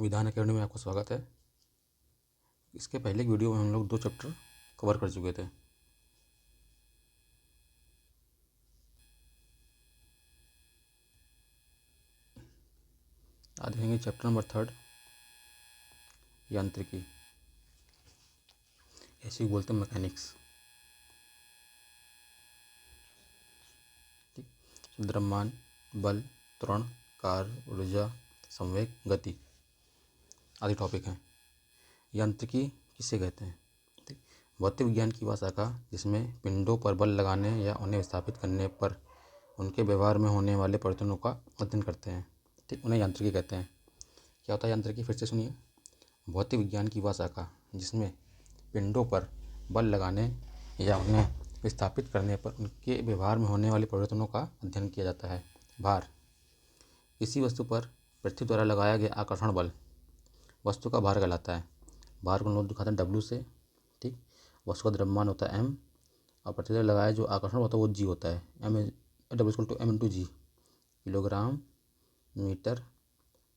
विधान अकेडमी में आपका स्वागत है। इसके पहले की वीडियो में हम लोग 2 चैप्टर कवर कर चुके थे। आज देखेंगे चैप्टर नंबर 3 यांत्रिकी, ऐसे बोलते हैं मैकेनिक्स। ठीक, द्रव्यमान, बल, त्वरण, कार्य, ऊर्जा, संवेग, गति आदि टॉपिक हैं। यांत्रिकी किसे कहते हैं? ठीक, भौतिक विज्ञान की वह शाखा जिसमें पिंडों पर बल लगाने या उन्हें विस्थापित करने पर उनके व्यवहार में होने वाले परिवर्तनों का अध्ययन करते हैं। ठीक, उन्हें यांत्रिकी कहते हैं। क्या होता है यांत्रिकी? फिर से सुनिए। भौतिक विज्ञान की वह शाखा जिसमें पिंडों पर बल लगाने या उन्हें विस्थापित करने पर उनके व्यवहार में होने वाले परिवर्तनों का अध्ययन किया जाता है। भार, किसी वस्तु पर पृथ्वी द्वारा लगाया गया आकर्षण बल वस्तु का भार कहलाता है। भार को हम लोग दिखाते हैं W से। ठीक, वस्तु का द्रव्यमान होता है M और पृथ्वी द्वारा लगाया जो आकर्षण होता है वो G होता है। W=m×G, किलोग्राम मीटर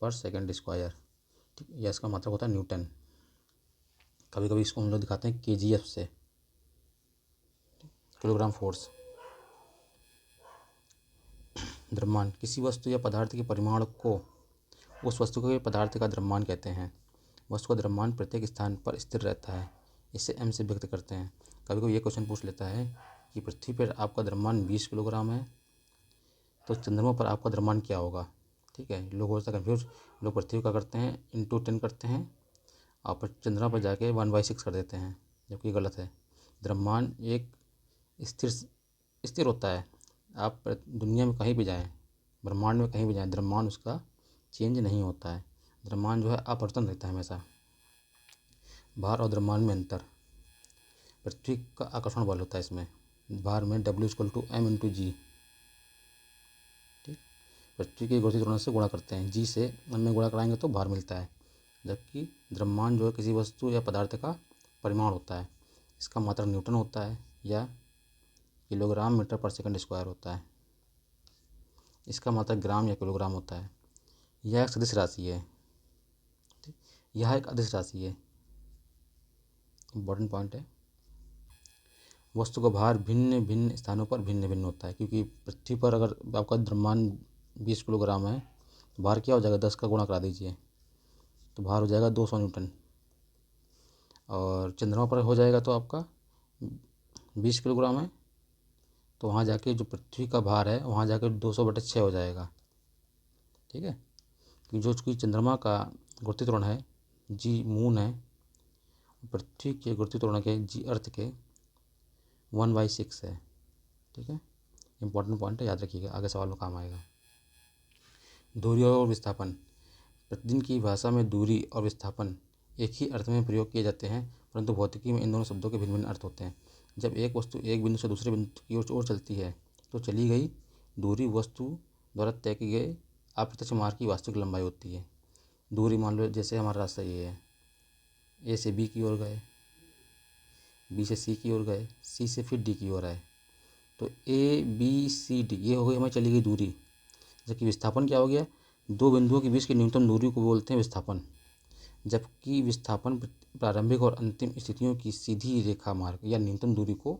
पर सेकंड स्क्वायर। ठीक, यह इसका मात्रक होता है न्यूटन। कभी कभी इसको हम लोग दिखाते हैं KGF से, किलोग्राम फोर्स। द्रव्यमान, किसी वस्तु या पदार्थ के परिमाण को उस वस्तु के पदार्थ का द्रव्यमान कहते हैं। वस्तु का द्रव्यमान प्रत्येक स्थान पर स्थिर रहता है, इसे m से व्यक्त करते हैं। कभी कभी ये क्वेश्चन पूछ लेता है कि पृथ्वी पर आपका द्रव्यमान 20 किलोग्राम है तो चंद्रमा पर आपका द्रव्यमान क्या होगा? ठीक है, लोग हो सकता है कन्फ्यूज। लोग पृथ्वी का करते हैं ×10 करते हैं और चंद्रमा पर जाके 1/6 कर देते हैं, जबकि गलत है। द्रव्यमान एक स्थिर होता है। आप दुनिया में कहीं भी जाएं, ब्रह्मांड में कहीं भी जाएं, द्रव्यमान उसका चेंज नहीं होता है। द्रव्यमान जो है अपरिवर्तन रहता है हमेशा। भार और द्रव्यमान में अंतर, पृथ्वी का आकर्षण बल होता है इसमें। भार में W=m×G। ठीक, पृथ्वी की गुरुत्वाकर्षण त्वरण से गुणा करते हैं, G से m में गुणा कराएंगे तो भार मिलता है। जबकि द्रव्यमान जो है किसी वस्तु या पदार्थ का परिमाण होता है, इसका मात्रक न्यूटन होता है या किलोग्राम मीटर पर सेकंड स्क्वायर होता है। इसका मात्रक ग्राम या किलोग्राम होता है। यह एक सदिश राशि है। यह एक अदिश राशि है। इम्पोर्टेंट पॉइंट है। वस्तु का भार भिन्न भिन्न स्थानों पर भिन्न भिन्न होता है, क्योंकि पृथ्वी पर अगर आपका द्रव्यमान 20 किलोग्राम है तो भार क्या हो जाएगा? 10 का गुणा करा दीजिए तो भार हो जाएगा 200 न्यूटन। और चंद्रमा पर हो जाएगा तो आपका 20 किलोग्राम है तो वहाँ जाके जो पृथ्वी का भार है वहाँ जाके 200/6 हो जाएगा। ठीक है, क्योंकि जो चूँकि चंद्रमा का गुरुत्वाकर्षण त्वरण है G मून है, पृथ्वी के गुरुत्वाकर्षण त्वरण के G अर्थ के 1/6 है। ठीक है, इंपॉर्टेंट पॉइंट है, याद रखिएगा, आगे सवाल में काम आएगा। दूरी और विस्थापन, प्रतिदिन की भाषा में दूरी और विस्थापन एक ही अर्थ में प्रयोग किए जाते हैं, परंतु भौतिकी में इन दोनों शब्दों के भिन्न भिन्न अर्थ होते हैं। जब एक वस्तु एक बिंदु से दूसरे बिंदु की ओर चलती है तो चली गई दूरी वस्तु द्वारा तय किए गए अप्रत्यक्ष मार्ग की वास्तविक लंबाई होती है। दूरी मान लो जैसे हमारा रास्ता ये है, A से B की ओर गए, B से C की ओर गए, C से फिर D की ओर आए, तो ABCD ये हो गई हमें चली गई दूरी। जबकि विस्थापन क्या हो गया? दो बिंदुओं के बीच की न्यूनतम दूरी को बोलते हैं विस्थापन। जबकि विस्थापन प्रारंभिक और अंतिम स्थितियों की सीधी रेखा मार्ग या न्यूनतम दूरी को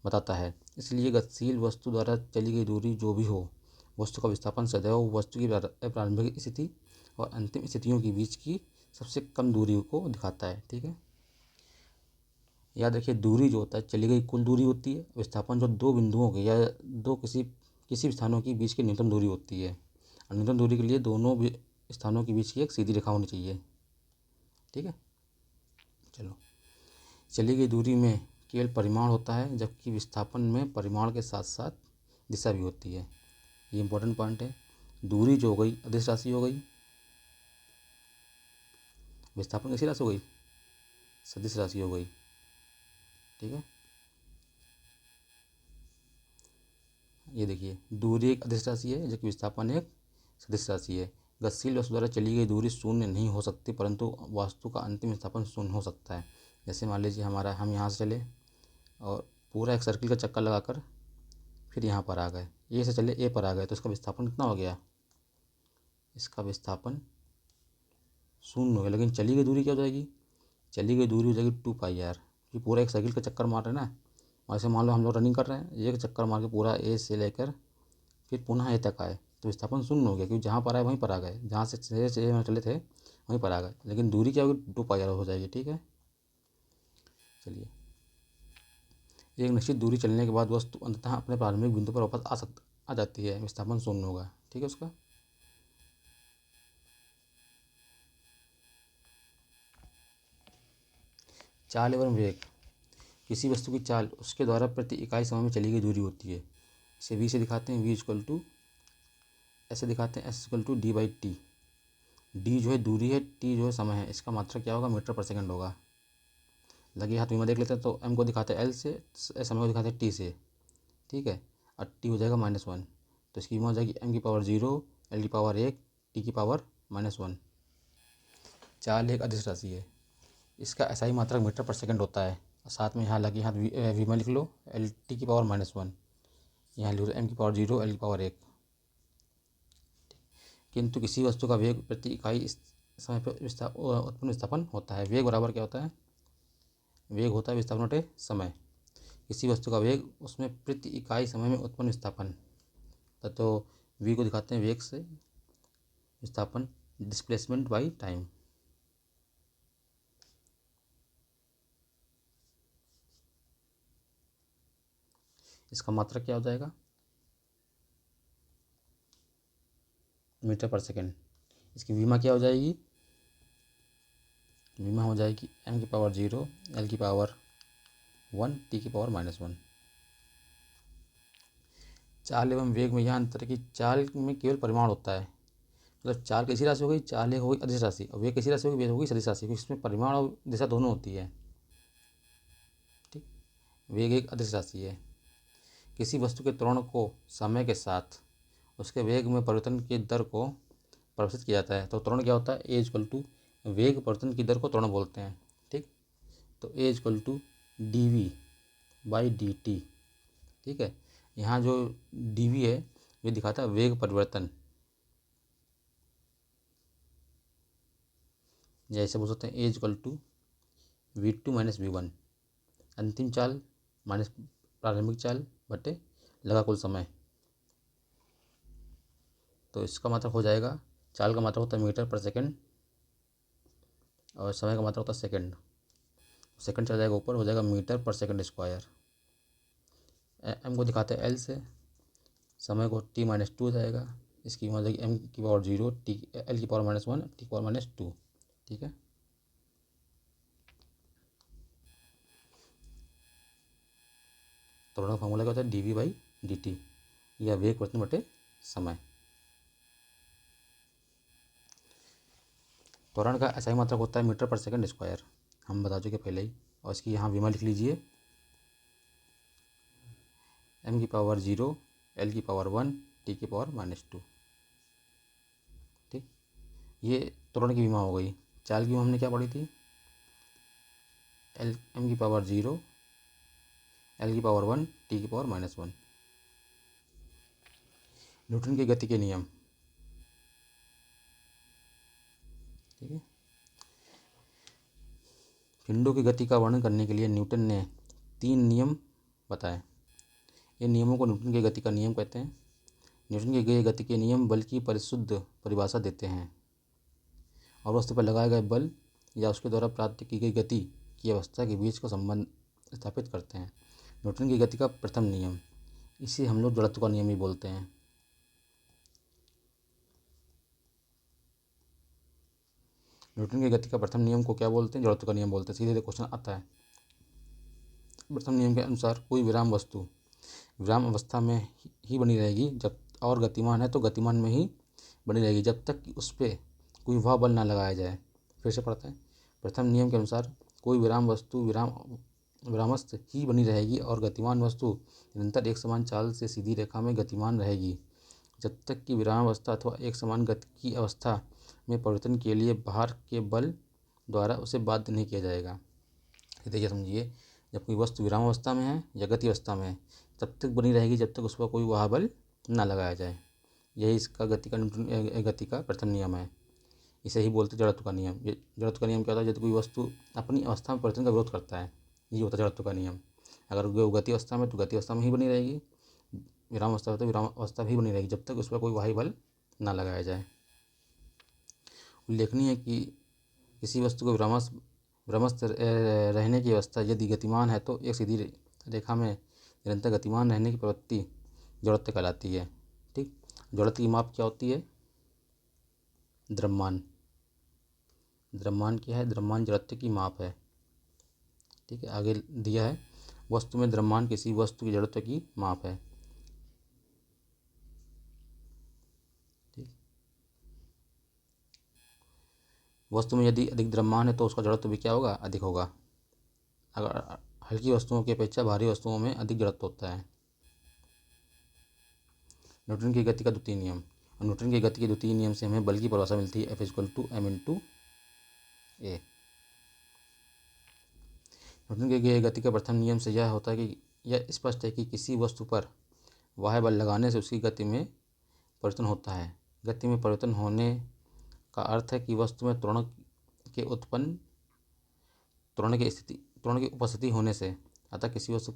बताता है। इसलिए गतिशील वस्तु द्वारा चली गई दूरी जो भी हो, वस्तु का विस्थापन सदैव वस्तु की प्रारंभिक स्थिति और अंतिम स्थितियों के बीच की सबसे कम दूरी को दिखाता है। ठीक है, याद रखिए, दूरी जो होता है चली गई कुल दूरी होती है, विस्थापन जो दो बिंदुओं के या दो किसी भी स्थानों के बीच की न्यूनतम दूरी होती है। और न्यूनतम दूरी के लिए दोनों स्थानों के बीच की एक सीधी रेखा होनी चाहिए। ठीक है, चलो, चली गई दूरी में केवल परिमाण होता है, जबकि विस्थापन में परिमाण के साथ साथ दिशा भी होती है। ये इंपॉर्टेंट पॉइंट है। दूरी जो हो गई अदिश राशि हो गई, विस्थापन कैसी राशि हो गई? सदिश राशि हो गई। ठीक है, ये देखिए, दूरी एक अदिश राशि है जबकि विस्थापन एक सदिश राशि है। गतिशील वस्तु द्वारा चली गई दूरी शून्य नहीं हो सकती, परंतु वस्तु का अंतिम विस्थापन शून्य हो सकता है। जैसे मान लीजिए हम यहाँ से चले और पूरा एक सर्किल का चक्कर लगाकर फिर यहाँ पर आ गए, ए से चले ए पर आ गए, तो इसका विस्थापन कितना हो गया? इसका विस्थापन शून्य हो गया, लेकिन चली गई दूरी क्या हो जाएगी, चली गई दूरी हो जाएगी 2πr, कि पूरा एक साइकिल का चक्कर मार रहे हैं ना। ऐसे मान लो हम लोग रनिंग कर रहे हैं, एक चक्कर मार के पूरा ए से लेकर फिर पुनः ए तक आए, तो विस्थापन शून्य हो गया, क्योंकि जहाँ पर आए वहीं पर आ गए, जहाँ से में चले थे वहीं पर आ गए, लेकिन दूरी क्या होगी 2πr हो जाएगी। ठीक है, चलिए, एक निश्चित दूरी चलने के बाद वस्तु अंततः अपने प्रारंभिक बिंदु पर वापस आ जाती है, विस्थापन शून्य होगा। ठीक है, उसका चाल एवं वेग, किसी वस्तु की चाल उसके द्वारा प्रति इकाई समय में चली गई दूरी होती है। इसे v से दिखाते हैं, v इक्वल टू ऐसे दिखाते हैं, s equal to d/t। d जो है दूरी है, t जो है समय है, इसका मात्रा क्या होगा, मीटर पर सेकंड होगा। लगे हाथ में देख लेते हैं, तो m को दिखाते हैं l से, समय को दिखाते हैं t से। ठीक है, और t हो जाएगा -1, तो इसकी कीमत हो जाएगी m की पावर 0, l की पावर 1, t की पावर -1। चाल एक अदिश राशि है, इसका SI मात्रक मीटर पर सेकंड होता है। साथ में यहाँ लगे हाथ v में लिख लो, l t की पावर -1, यहाँ लिख लो m की पावर 0, l की पावर 1। किंतु किसी वस्तु का वेग प्रति इकाई समय पर उत्पन्न विस्थापन होता है। वेग बराबर क्या होता है, वेग होता है विस्थापन बटे समय। किसी वस्तु का वेग उसमें प्रति इकाई समय में उत्पन्न विस्थापन, तो v को दिखाते हैं वेग से, विस्थापन डिस्प्लेसमेंट बाई टाइम। इसका मात्रक क्या हो जाएगा, मीटर पर सेकंड। इसकी विमा क्या हो जाएगी, विमा हो जाएगी m की पावर 0, l की पावर 1, t की पावर -1। चाल एवं वेग में यह अंतर है कि चाल में केवल परिमाण होता है, मतलब चाल कैसी राशि हो गई, चाल हो गई अदिश राशि, और वेग कैसी राशि होगी, वेग होगी सदिश राशि, क्योंकि इसमें परिमाण और दिशा दोनों होती है। ठीक, वेग एक अदिश राशि है। किसी वस्तु के त्वरण को समय के साथ उसके वेग में परिवर्तन की दर को परिभाषित किया जाता है। तो त्वरण क्या होता है, ए इक्वल टू वेग परिवर्तन की दर को त्वरण बोलते हैं। ठीक, तो ए इक्वल टू dv/dt। ठीक है, यहाँ जो dv है ये दिखाता है वेग परिवर्तन, जैसे बोल सकते हैं ए इक्वल टू v2 - v1, अंतिम चाल माइनस प्रारंभिक चाल बटे लगा कुल समय। तो इसका मात्रक हो जाएगा, चाल का मात्रक होता है मीटर पर सेकंड और समय का मात्रक होता है सेकंड। सेकंड चला जाएगा ऊपर, हो जाएगा मीटर पर सेकंड स्क्वायर। m को दिखाते हैं l से, समय को t-2 हो जाएगा, इसकी कीमत हो जाएगी m की पावर 0, l की पावर -1, t की पावर -2। ठीक है, त्वरण का फॉर्मूला क्या होता है, dv/dt, या वेग परिवर्तन बटे समय। त्वरण का SI मात्रक होता है मीटर पर सेकंड स्क्वायर, हम बता चुके पहले ही, और इसकी यहाँ विमा लिख लीजिए, m की पावर 0, l की पावर 1, t की पावर -2। ठीक, ये त्वरण की विमा हो गई। चाल की विमा हमने क्या पढ़ी थी, m की पावर 0, l की पावर 1, t की पावर -1। न्यूटन के गति के नियम। ठीक है, पिंडों की गति का वर्णन करने के लिए न्यूटन ने 3 नियम बताए। इन नियमों को न्यूटन की गति का नियम कहते हैं। न्यूटन के गति के नियम बल की परिशुद्ध परिभाषा देते हैं और वस्तु पर लगाए गए बल या उसके द्वारा प्राप्त की गई गति की अवस्था के बीच का संबंध स्थापित करते हैं। न्यूटन की गति का प्रथम नियम, इसे हम लोग जड़त्व का नियम ही बोलते हैं। न्यूटन की गति का प्रथम नियम को क्या बोलते हैं, जड़त्व का नियम बोलते हैं। सीधे क्वेश्चन आता है। प्रथम नियम के अनुसार कोई विराम वस्तु विराम अवस्था में ही बनी रहेगी, जब और गतिमान है तो गतिमान में ही बनी रहेगी जब तक कि उस पर कोई वह बल ना लगाया जाए। फिर से पढ़ते हैं। प्रथम नियम के अनुसार कोई विराम वस्तु विरामस्थ ही बनी रहेगी और गतिमान वस्तु निरंतर एक समान चाल से सीधी रेखा में गतिमान रहेगी जब तक कि विराम अवस्था अथवा एक समान गति की अवस्था में परिवर्तन के लिए बाहर के बल द्वारा उसे बाध्य नहीं किया जाएगा। देखिए समझिए, जब कोई वस्तु विराम अवस्था में है या गति अवस्था में है तब तक बनी रहेगी जब तक उस पर कोई वह बल ना लगाया जाए। यही इसका गति का प्रथम नियम है। इसे ही बोलते जड़त्व का नियम। ये जड़त्व का नियम क्या होता है? यदि कोई वस्तु अपनी अवस्था में परिवर्तन का विरोध करता है, ये होता है जड़त्व का नियम। अगर वो गति अवस्था में तो गति अवस्था में ही बनी रहेगी, विराम अवस्था में तो विराम अवस्था भी बनी रहेगी, जब तक उस पर कोई बाह्य बल ना लगाया जाए। उल्लेखनीय है कि किसी वस्तु को भ्रमस्थ रहने की अवस्था यदि गतिमान है तो एक सीधी रेखा में निरंतर गतिमान रहने की प्रवृत्ति जड़त्व कहलाती है। ठीक, जड़त्व की माप क्या होती है? द्रव्यमान। द्रव्यमान क्या है? द्रव्यमान जड़त्व की माप है। ठीक है, आगे दिया है वस्तु में द्रव्यमान किसी वस्तु की जड़त्व की माप है। ठीक, वस्तु में यदि अधिक द्रव्यमान है तो उसका जड़त्व भी क्या होगा? अधिक होगा। अगर हल्की वस्तुओं की अपेक्षा भारी वस्तुओं में अधिक जड़त्व होता है। न्यूटन की गति का द्वितीय नियम। न्यूटन की गति के द्वितीय नियम से हमें बल की परिभाषा मिलती है, F=m×a। न्यूटन के गति का प्रथम नियम से यह होता है कि यह स्पष्ट है कि किसी वस्तु पर बाह्य बल लगाने से उसकी गति में परिवर्तन होता है। गति में परिवर्तन होने का अर्थ है कि वस्तु में त्वरण की उपस्थिति होने से, अतः किसी वस्तु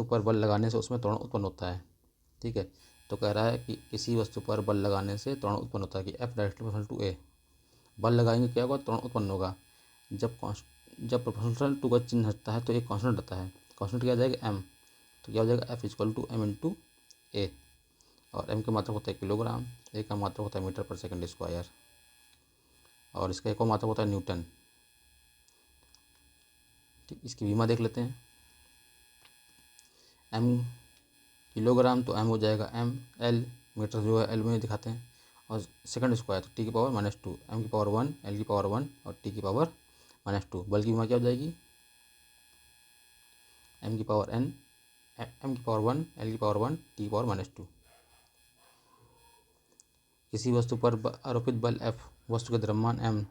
पर बल लगाने से उसमें त्वरण उत्पन्न होता है। ठीक है, तो कह रहा है कि किसी वस्तु पर बल लगाने से त्वरण उत्पन्न होता है कि F=a। बल लगाएंगे क्या होगा? त्वरण उत्पन्न होगा। जब प्रोपोर्शनल टू का चिन्ह हटता है तो एक कांस्टेंट रहता है। कांस्टेंट क्या आ जाएगा? m। तो क्या हो जाएगा? F=m×a। और m का मात्रक होता है किलोग्राम, a का मात्रक होता है मीटर पर सेकंड स्क्वायर, और इसका एक और मात्रक होता है न्यूटन। ठीक, इसकी विमा देख लेते हैं। m किलोग्राम तो m हो जाएगा m, l मीटर जो है l में दिखाते हैं, और सेकंड स्क्वायर तो t⁻², m⁻1 l⁻1 और t⁻²। बल की विमा क्या हो जाएगी? m⁻1 l⁻1 t⁻²। किसी वस्तु पर आरोपित बल F, वस्तु के द्रव्यमान m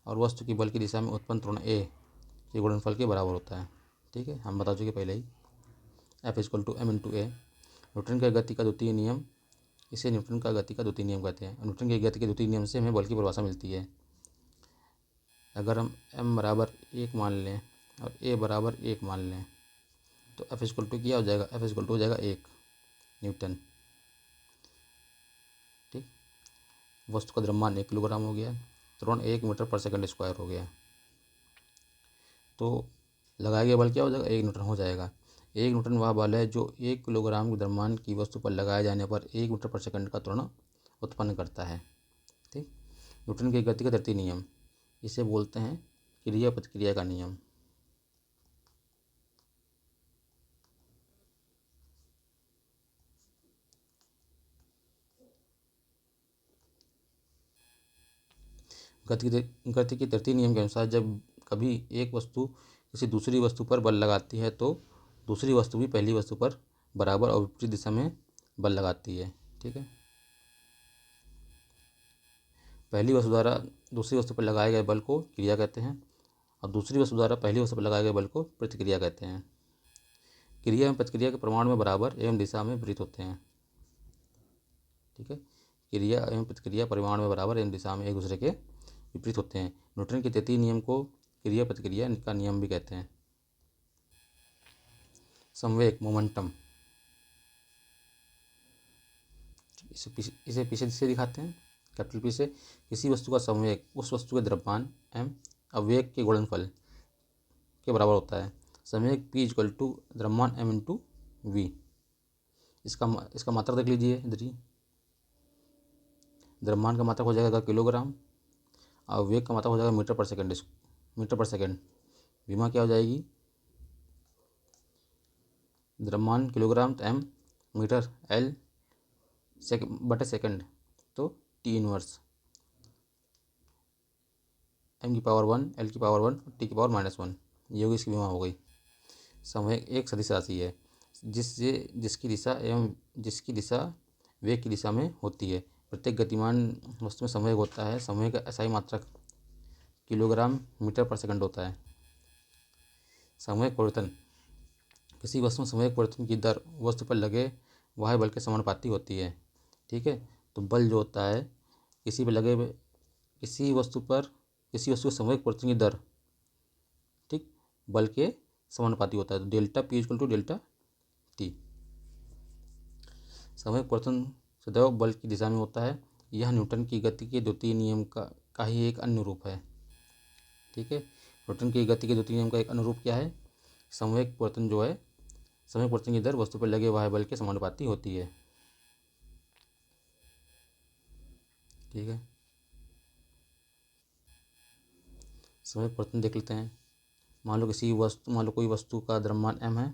और वस्तु की बल की दिशा में उत्पन्न त्वरण a के गुणनफल के बराबर होता है। ठीक है, हम बता चुके पहले ही। F=m×a। न्यूटन के गति का द्वितीय नियम, इसे न्यूटन का गति का द्वितीय नियम कहते हैं। न्यूटन के गति के द्वितीय नियम से हमें बल की परिभाषा मिलती है। अगर हम m=1 मान लें और a=1 मान लें तो F क्या हो जाएगा? F हो जाएगा 1 न्यूटन। ठीक, वस्तु का द्रव्यमान 1 किलोग्राम हो गया, त्वरण 1 मीटर पर सेकंड स्क्वायर हो गया, तो लगाया गया बल क्या हो जाएगा? 1 न्यूटन हो जाएगा। 1 न्यूटन वह बल है जो 1 किलोग्राम के द्रव्यमान की वस्तु पर लगाए जाने पर 1 मीटर पर सेकंड का त्वरण उत्पन्न करता है। ठीक, न्यूटन की गति का तृतीय नियम, इसे बोलते हैं क्रिया प्रतिक्रिया का नियम। गति के तृतीय नियम के अनुसार जब कभी एक वस्तु किसी दूसरी वस्तु पर बल लगाती है तो दूसरी वस्तु भी पहली वस्तु पर बराबर और विपरीत दिशा में बल लगाती है। ठीक है, पहली वस्तु द्वारा दूसरी वस्तु पर लगाए गए बल को क्रिया कहते हैं और दूसरी वस्तु द्वारा पहली वस्तु पर लगाए गए बल को प्रतिक्रिया कहते हैं। क्रिया एवं प्रतिक्रिया के प्रमाण में बराबर एवं दिशा में विपरीत होते हैं। ठीक है, क्रिया एवं प्रतिक्रिया परिमाण में बराबर एवं दिशा में एक दूसरे के विपरीत होते हैं। न्यूटन के तृतीय नियम को क्रिया प्रतिक्रिया का नियम भी कहते हैं। संवेग मोमेंटम, इसे पीछे से दिखाते हैं, कैपिटल पी से। किसी वस्तु का संवेग उस वस्तु के द्रव्यमान m और वेग के गुणनफल के बराबर होता है। संवेग p द्रव्यमान m×v। इसका मात्रक देख लीजिए इधर ही। द्रव्यमान का मात्रक हो जाएगा किलोग्राम और वेग का मात्रक हो जाएगा मीटर पर सेकंड। विमा क्या हो जाएगी? द्रव्यमान किलोग्राम तो m, मीटर l बटे सेकंड तो t inverse m⁻1 l⁻1 t⁻−1। ये होगी इसकी विमा हो गई। संवेग एक सदिश राशि है जिसकी दिशा वेग की दिशा में होती है। प्रत्येक गतिमान वस्तु में संवेग होता है। संवेग का SI मात्रक किलोग्राम मीटर पर सेकंड होता है। संवेग परिवर्तन, किसी वस्तु में संवेग परिवर्तन की दर वस्तु पर लगे बाह्य बल के समानुपाती होती है। ठीक है, तो बल जो होता है किसी पर लगे किसी वस्तु की संवेग परिवर्तन की दर, ठीक, बल के समानुपाती होता है। तो delta P equal to delta T. संवेग परिवर्तन सदैव बल की दिशा में होता है। यह न्यूटन की गति के द्वितीय नियम का ही एक अन्य रूप है। ठीक है, न्यूटन की गति के द्वितीय नियम का एक अन्य रूप क्या है? संवेग परिवर्तन जो है, संवेग परिवर्तन की दर वस्तु पर लगे वाह्य बल के समानुपाती होती है। ठीक है, संवेग परिवर्तन देख लेते हैं। मान लो कोई वस्तु का द्रव्यमान m है।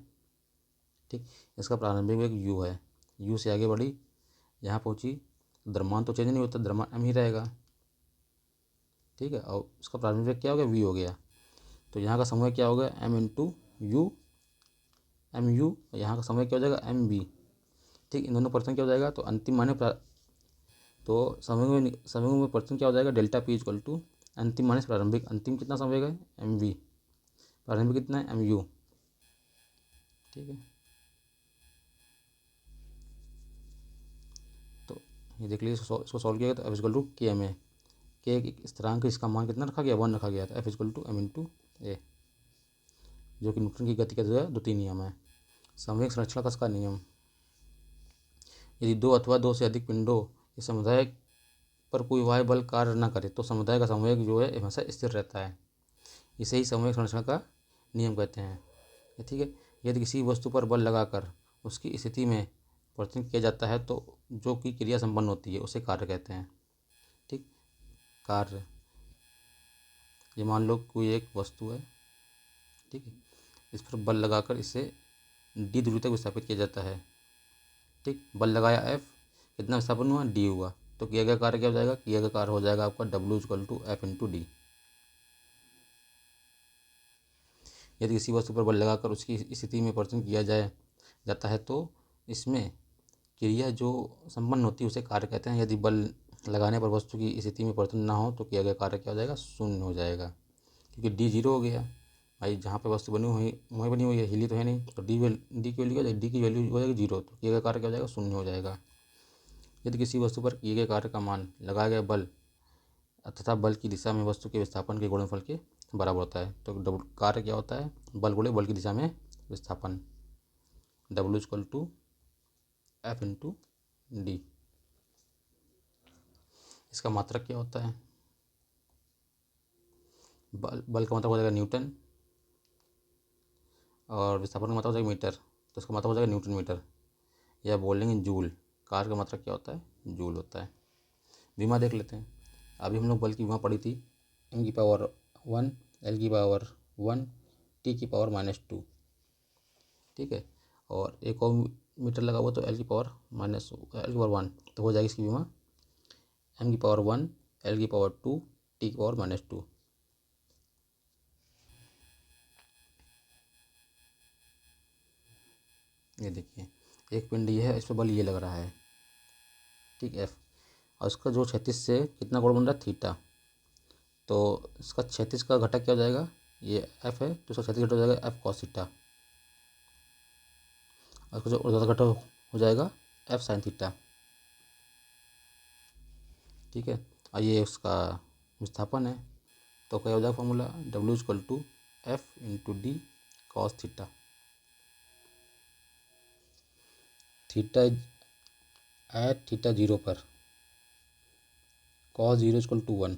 ठीक, इसका प्रारंभिक वेग u है। u से आगे बढ़ी, यहाँ पहुँची, द्रव्यमान तो चेंज नहीं होता, द्रव्यमान m ही रहेगा। ठीक है, और उसका प्रारंभिक वेग क्या हो गया? v हो गया। तो यहाँ का समय क्या होगा? m into U, M U. यहाँ का समय क्या हो जाएगा? M B. ठीक, इन दोनों परिवर्तन क्या हो जाएगा? तो अंतिम माने तो समय में परिवर्तन क्या हो जाएगा? डेल्टा पी इक्वल टू अंतिम माने प्रारंभिक। अंतिम कितना संवेग है? M V. प्रारंभिक कितना है? M U. ठीक है, तो ये देख लीजिए, इसको सॉल्व किया गया तो एफ इक्वल टू के एम ए। के स्थिरांक, इसका मान कितना रखा गया? 1 रखा गया था। F equal to M into A, जो कि न्यूटन की गति का द्वितीय नियम है। संवेग संरक्षण का इसका नियम, यदि दो अथवा दो से अधिक पिंडों इस समुदाय पर कोई वाह्य बल कार्य न करे तो समुदाय का संवेग जो है हमेशा स्थिर रहता है। इसे ही संवेग संरक्षण का नियम कहते हैं। ठीक है, यदि किसी वस्तु पर बल लगाकर उसकी स्थिति में परिवर्तन किया जाता है तो जो कि क्रिया संपन्न होती है उसे कार्य कहते हैं। ठीक, कार्य, ये मान लो कोई एक वस्तु है। ठीक है, इस पर बल लगाकर इसे डी दूरी तक विस्थापित किया जाता है। ठीक, बल लगाया एफ, कितना विस्थापन हुआ? डी हुआ। तो किया गया कार्य क्या हो जाएगा? किया गया कार्य हो जाएगा आपका W equal to F into D. यदि किसी वस्तु पर बल लगाकर उसकी स्थिति में परिवर्तन किया जाता है तो इसमें क्रिया जो संपन्न होती है उसे कार्य कहते हैं। यदि बल लगाने पर वस्तु की स्थिति में परिवर्तन ना हो तो किया गया कार्य क्या हो जाएगा? शून्य हो जाएगा, क्योंकि डी जीरो हो गया। भाई जहाँ पे वस्तु बनी हुई है, हिली तो है नहीं, तो डी की वैल्यू क्या हो जाएगी? डी की वैल्यू हो जाएगी जीरो, तो किया गया कार्य क्या हो जाएगा? शून्य हो जाएगा। यदि किसी वस्तु पर किए गए कार्य का मान लगाया गया बल तथा बल की दिशा में वस्तु के विस्थापन के गुणनफल के बराबर होता है तो डबल कार्य क्या होता है? बल गुणे बल की दिशा में विस्थापन, W equal to F into D. इसका मात्रक क्या होता है? बल का मात्रक हो जाएगा न्यूटन और विस्थापन का मात्रक हो जाएगा मीटर, तो इसका मात्रक हो जाएगा न्यूटन मीटर, या बोल लेंगे जूल। कार्य का मात्रक क्या होता है? जूल होता है। विमा देख लेते हैं। अभी हम लोग बल की विमा पढ़ी थी, m की पावर 1, l की पावर 1, t की पावर -2। ठीक है, और एक और मीटर लगा हुआ तो l की पावर 1, तो हो जाएगी इसकी विमा m की पावर 1, l की पावर 2, t की पावर -2। ये देखिए, एक पिंड ये है, इस पर बल ये लग रहा है। ठीक, f, और इसका जो 36 से कितना कोण बन रहा है? थीटा। तो इसका 36 का घटक क्या हो जाएगा? ये f है तो इसका 36 घटक हो जाएगा f cos थीटा, और इसका जो ऊर्ध्वाधर घटक हो जाएगा f sin थीटा। ठीक है, और ये उसका विस्थापन है, तो क्या हो जाएगा formula? W equal to F into D cos theta. Theta at theta zero पर कॉस जीरो इक्वल टू 1,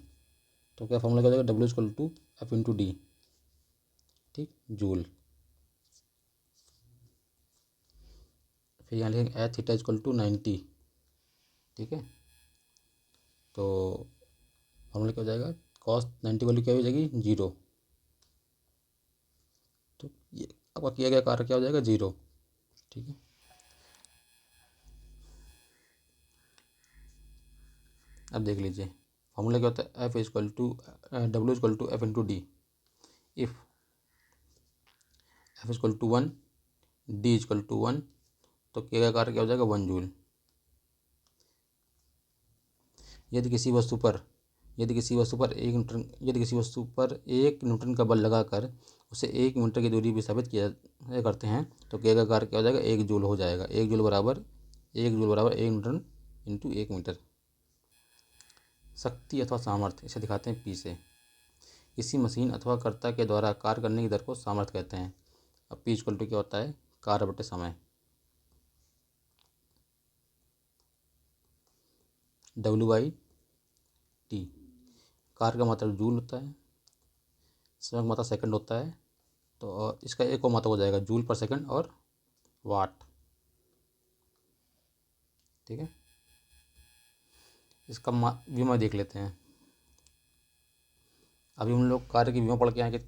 तो क्या फॉर्मूला क्या हो जाएगा? W equal to F into D. ठीक, जूल। फिर यहाँ लिखेंगे एट थीटा इक्वल टू 90। ठीक है, तो फॉर्मूला क्या हो जाएगा? कॉस 90 वैल्यू क्या हो जाएगी? जीरो। तो ये आपका किया गया कार्य क्या हो जाएगा? जीरो। ठीक है, अब देख लीजिए फॉर्मूला क्या होता है? F equal to W equal to F into D. If F equal to 1, D equal to 1, तो किया गया कार्य क्या हो जाएगा? 1 जूल। यदि किसी वस्तु पर एक न्यूटन का बल लगाकर उसे 1 मीटर की दूरी विस्थापित किया करते हैं तो किया गया कार्य क्या हो जाएगा? 1 जूल हो जाएगा। 1 जूल बराबर 1 न्यूटन इंटू 1 मीटर। शक्ति अथवा सामर्थ्य, इसे दिखाते हैं पी से। किसी मशीन अथवा कर्ता के द्वारा कार्य करने की दर को सामर्थ्य कहते हैं। अब पी इक्वल टू क्या होता है, कार्य बटे समय। डब्ल्यू बाई टी, कार्य का मात्रा जूल होता है, समय का मात्रा सेकंड होता है, तो इसका एक और मात्रा हो जाएगा जूल पर सेकंड और वाट। ठीक है, इसका विमा देख लेते हैं। अभी हम लोग कार्य की विमा पढ़ के आए कि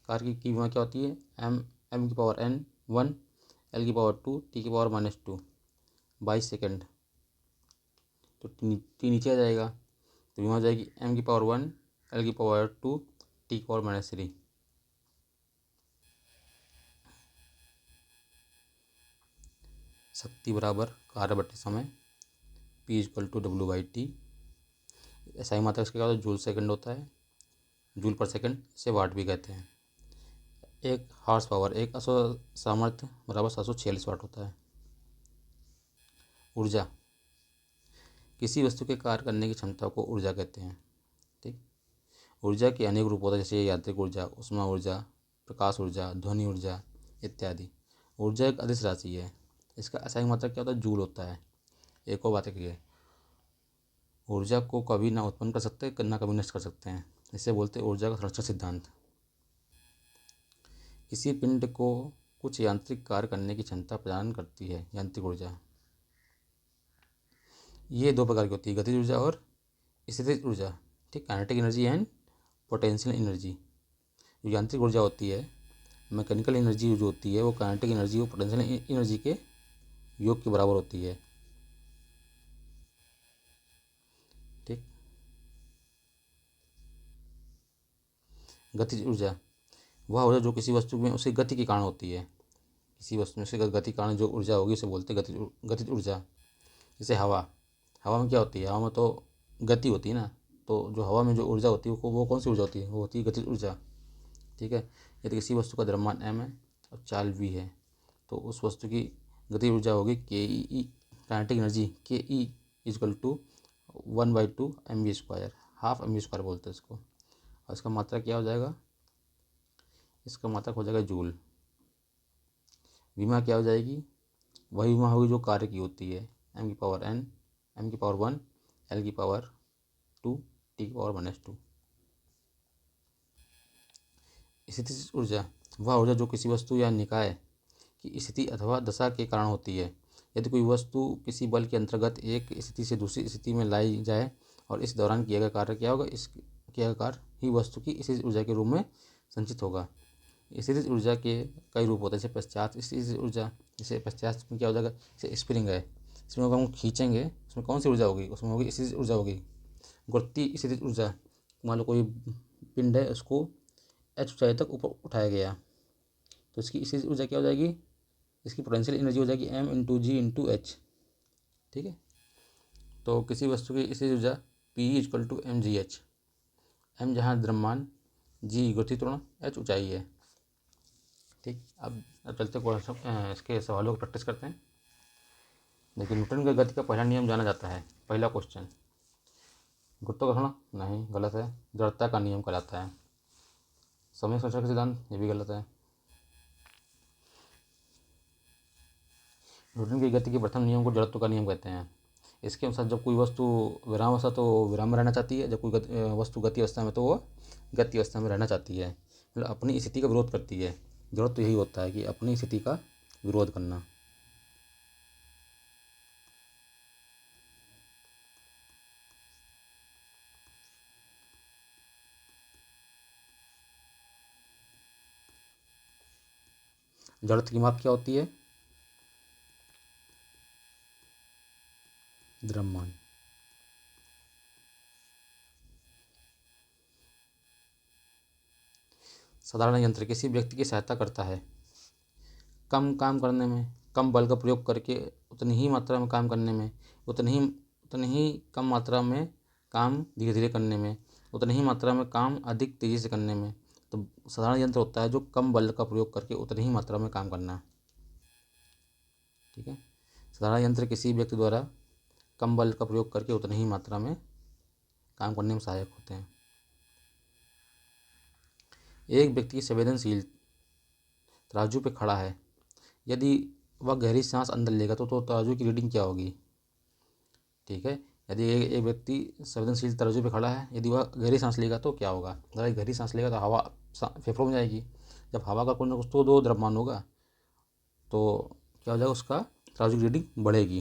कार्य की विमा क्या होती है, एम की पावर n 1, एल की पावर 2, टी की पावर -2 बाई सेकेंड। तो टी नीचे आ जाएगा, तो विमा हो जाएगी m की पावर 1, एल की पावर 2, टी की पावर -3। शक्ति बराबर कार्य बटे समय, P equal to W by T. ऐसा ही मात्रा इसका क्या होता है, जूल सेकंड होता है, जूल पर सेकंड, इसे वाट भी कहते हैं। एक हॉर्स पावर, एक अश्व सामर्थ्य बराबर 746 वाट होता है। ऊर्जा, किसी वस्तु के कार्य करने की क्षमता को ऊर्जा कहते हैं। ठीक, ऊर्जा के अनेक रूप होते हैं, जैसे यांत्रिक ऊर्जा, ऊष्मा ऊर्जा, प्रकाश ऊर्जा, ध्वनि ऊर्जा इत्यादि। ऊर्जा एक अदिश राशि है, इसका असाई मात्रा क्या होता है, जूल होता है। एक और बात है, ऊर्जा को कभी ना उत्पन्न कर सकते ना कभी नष्ट कर सकते हैं, इसे बोलते हैं ऊर्जा का संरक्षण सिद्धांत। किसी पिंड को कुछ यांत्रिक कार्य करने की क्षमता प्रदान करती है यांत्रिक ऊर्जा। ये दो प्रकार की होती है, गतिज ऊर्जा और स्थितिज ऊर्जा। ठीक, kinetic energy and potential energy. जो यांत्रिक ऊर्जा होती है, मैकेनिकल एनर्जी जो होती है, वो काइनेटिक एनर्जी और पोटेंशियल एनर्जी के योग के बराबर होती है। ठीक, गतिज ऊर्जा वह ऊर्जा जो किसी वस्तु में उसकी गति के कारण होती है। किसी वस्तु में उसकी गति के कारण जो ऊर्जा होगी उसे बोलते हैं गतिज ऊर्जा। जैसे हवा, हवा में क्या होती है, हवा में तो गति होती है ना, तो जो हवा में जो ऊर्जा होती है वो कौन सी ऊर्जा होती है, वो होती है गतिज ऊर्जा। ठीक है, यदि किसी वस्तु का द्रव्यमान m है और चाल v है, तो उस वस्तु की गतिज ऊर्जा होगी के ई, काइनेटिक एनर्जी के ई is equal to 1/2 mv², half mv² बोलते हैं इसको। और इसका मात्रा क्या हो जाएगा, इसका मात्रक हो जाएगा जूल। विमा क्या हो जाएगी, वही विमा होगी जो कार्य की होती है, m की पावर n, m की पावर 1, l की पावर 2, t की पावर -2। स्थितिज ऊर्जा वह ऊर्जा जो किसी वस्तु या निकाय की स्थिति अथवा दशा के कारण होती है। यदि कोई वस्तु किसी बल के अंतर्गत एक स्थिति से दूसरी स्थिति में लाई जाए और इस दौरान किया गया कार्य क्या होगा, इस किया गया कार्य ही वस्तु की स्थितिज ऊर्जा के रूप में संचित होगा। स्थितिज ऊर्जा के कई रूप होते हैं, जैसे पश्चात स्थितिज ऊर्जा। जैसे पश्चात में क्या हो जाएगा, जैसे स्प्रिंग है, इसमें अगर हम खींचेंगे उसमें कौन सी ऊर्जा होगी, उसमें होगी स्थितिज ऊर्जा होगी। गुरुत्वीय स्थितिज ऊर्जा, मान लो कोई पिंड है, उसको h ऊंचाई तक ऊपर उठाया गया, तो इसकी स्थितिज ऊर्जा क्या हो जाएगी, इसकी पोटेंशियल एनर्जी हो जाएगी m × g × h। ठीक है, तो किसी वस्तु की स्थितिज ऊर्जा P equal to mgh। m जहाँ द्रव्यमान, g गुरुत्वीय त्वरण, h ऊंचाई है। ठीक, अब चलते क्वेश्चन इसके सवालों को प्रैक्टिस करते हैं। देखिए, न्यूटन की गति का पहला नियम जाना जाता है। पहला क्वेश्चन, गुरुत्वाकर्षण नहीं, गलत है। जड़ता का नियम कहलाता है। समय संरक्षण का सिद्धांत, ये भी गलत है। न्यूटन की गति के प्रथम नियम को जड़त्व का नियम कहते हैं। इसके अनुसार जब कोई वस्तु विराम अवस्था तो विराम में रहना चाहती है, जब कोई वस्तु गति अवस्था में तो वो गति अवस्था में रहना चाहती है, मतलब अपनी स्थिति का विरोध करती है। जड़त्व यही होता है कि अपनी स्थिति का विरोध करना। जड़त्व की माप क्या होती है, द्रव्यमान। साधारण यंत्र किसी व्यक्ति की सहायता करता है कम काम करने में, कम बल का प्रयोग करके उतनी ही मात्रा में काम करने में, उतनी ही कम मात्रा में काम धीरे धीरे करने में, उतनी ही मात्रा में काम अधिक तेज़ी से करने में। तो साधारण यंत्र होता है जो कम बल का प्रयोग करके उतनी ही मात्रा में काम करना। ठीक है, साधारण यंत्र किसी व्यक्ति द्वारा कम बल का प्रयोग करके उतनी ही मात्रा में काम करने में सहायक होते हैं। एक व्यक्ति संवेदनशील तराजू पे खड़ा है, यदि वह गहरी सांस अंदर लेगा तो तराजू की रीडिंग क्या होगी। ठीक है, यदि एक व्यक्ति संवेदनशील तराजू पे खड़ा है, यदि वह गहरी सांस लेगा तो क्या होगा। अगर गहरी सांस लेगा तो हवा फेफड़ों में जाएगी, जब हवा का कुछ ना कुछ तो दो द्रव्यमान होगा तो क्या हो जाएगा, उसका तराजू की रीडिंग बढ़ेगी।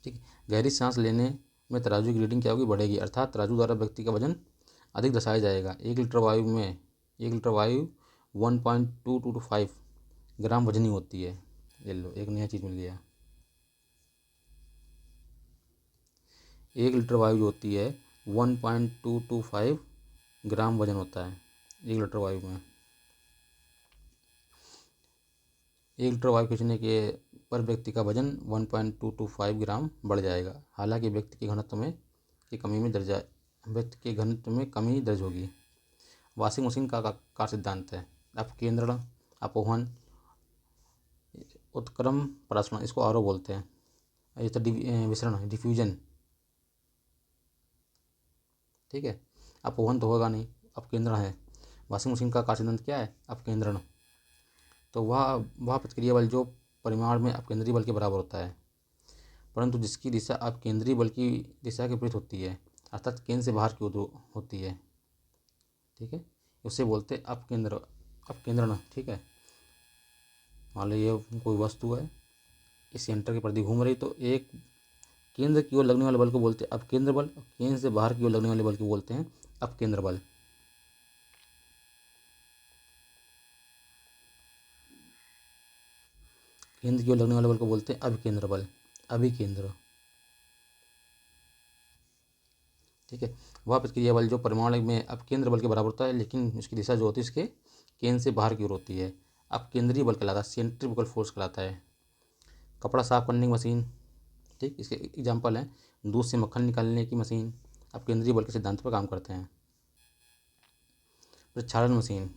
ठीक है, गहरी सांस लेने में तराजू की रीडिंग क्या होगी, बढ़ेगी, अर्थात तराजू द्वारा व्यक्ति का वजन अधिक दर्शाया जाएगा। 1 लीटर वायु 1.225 ग्राम वजनी होती है। ये लो, एक नया चीज़ मिल गया। 1 लीटर वायु जो होती है 1.225 ग्राम वजन होता है 1 लीटर वायु में। 1 लीटर वायु खींचने के पर व्यक्ति का वजन 1.225 ग्राम बढ़ जाएगा। हालांकि व्यक्ति के घनत्व में कमी दर्ज होगी। वॉशिंग मशीन का सिद्धांत है अपकेंद्रण, अपोहन, उत्क्रम प्रसरण, इसको आरओ बोलते हैं। ये तो विसरण, डिफ्यूजन। ठीक है, अपोहन तो होगा नहीं, अपकेंद्रण है। वॉशिंग मशीन का कार्य सिद्धांत क्या है, अपकेंद्रण। तो वह प्रतिक्रिया बल जो परिमाण में अपकेंद्रीय बल के बराबर होता है, परंतु जिसकी दिशा अपकेंद्रीय बल की दिशा के विपरीत होती है, अर्थात केंद्र से बाहर की ओर होती है। ठीक है, उसे बोलते हैं अपकेंद्रण। ठीक है, मान लो ये कोई वस्तु है, इस सेंटर की परिधि घूम रही, तो एक केंद्र की ओर लगने वाले बल को बोलते हैं अपकेंद्र बल, और केंद्र से बाहर की ओर लगने वाले बल को बोलते हैं अपकेंद्र बल। केंद्र की ओर लगने वाले बल को बोलते हैं अभिकेंद्र बल, अभिकेंद्र। ठीक है, वह प्रतिक्रिया बल जो परिमाण में अपकेंद्र बल के बराबर होता है, लेकिन उसकी दिशा जो होती है इसके केंद्र से बाहर की ओर होती है, अपकेंद्रीय बल कहलाता है, सेंट्रीफ्यूगल फोर्स कहलाता है। कपड़ा साफ करने की मशीन, ठीक, इसके एग्जाम्पल हैं दूध से मक्खन निकालने की मशीन, अपकेंद्रीय बल के सिद्धांत पर काम करते हैं। प्रक्षालन मशीन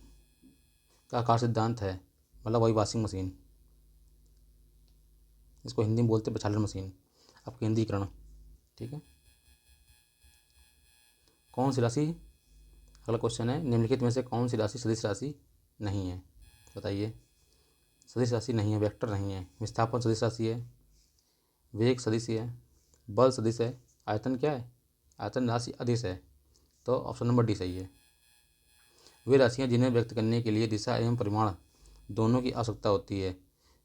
का आकार सिद्धांत है, मतलब वही वॉशिंग मशीन, इसको हिंदी में बोलते हैं प्रक्षालन मशीन, अपकेंद्रीकरण। ठीक है, कौन सी राशि, अगला क्वेश्चन है, निम्नलिखित में से कौन सी राशि सदिश राशि नहीं है, बताइए। सदिश राशि नहीं है, वेक्टर नहीं है। विस्थापन सदिश राशि है, वेग सदिश है, बल सदिश है, आयतन क्या है, आयतन राशि अदिश है। तो ऑप्शन नंबर डी सही है। वे राशियाँ जिन्हें व्यक्त करने के लिए दिशा एवं परिमाण दोनों की आवश्यकता होती है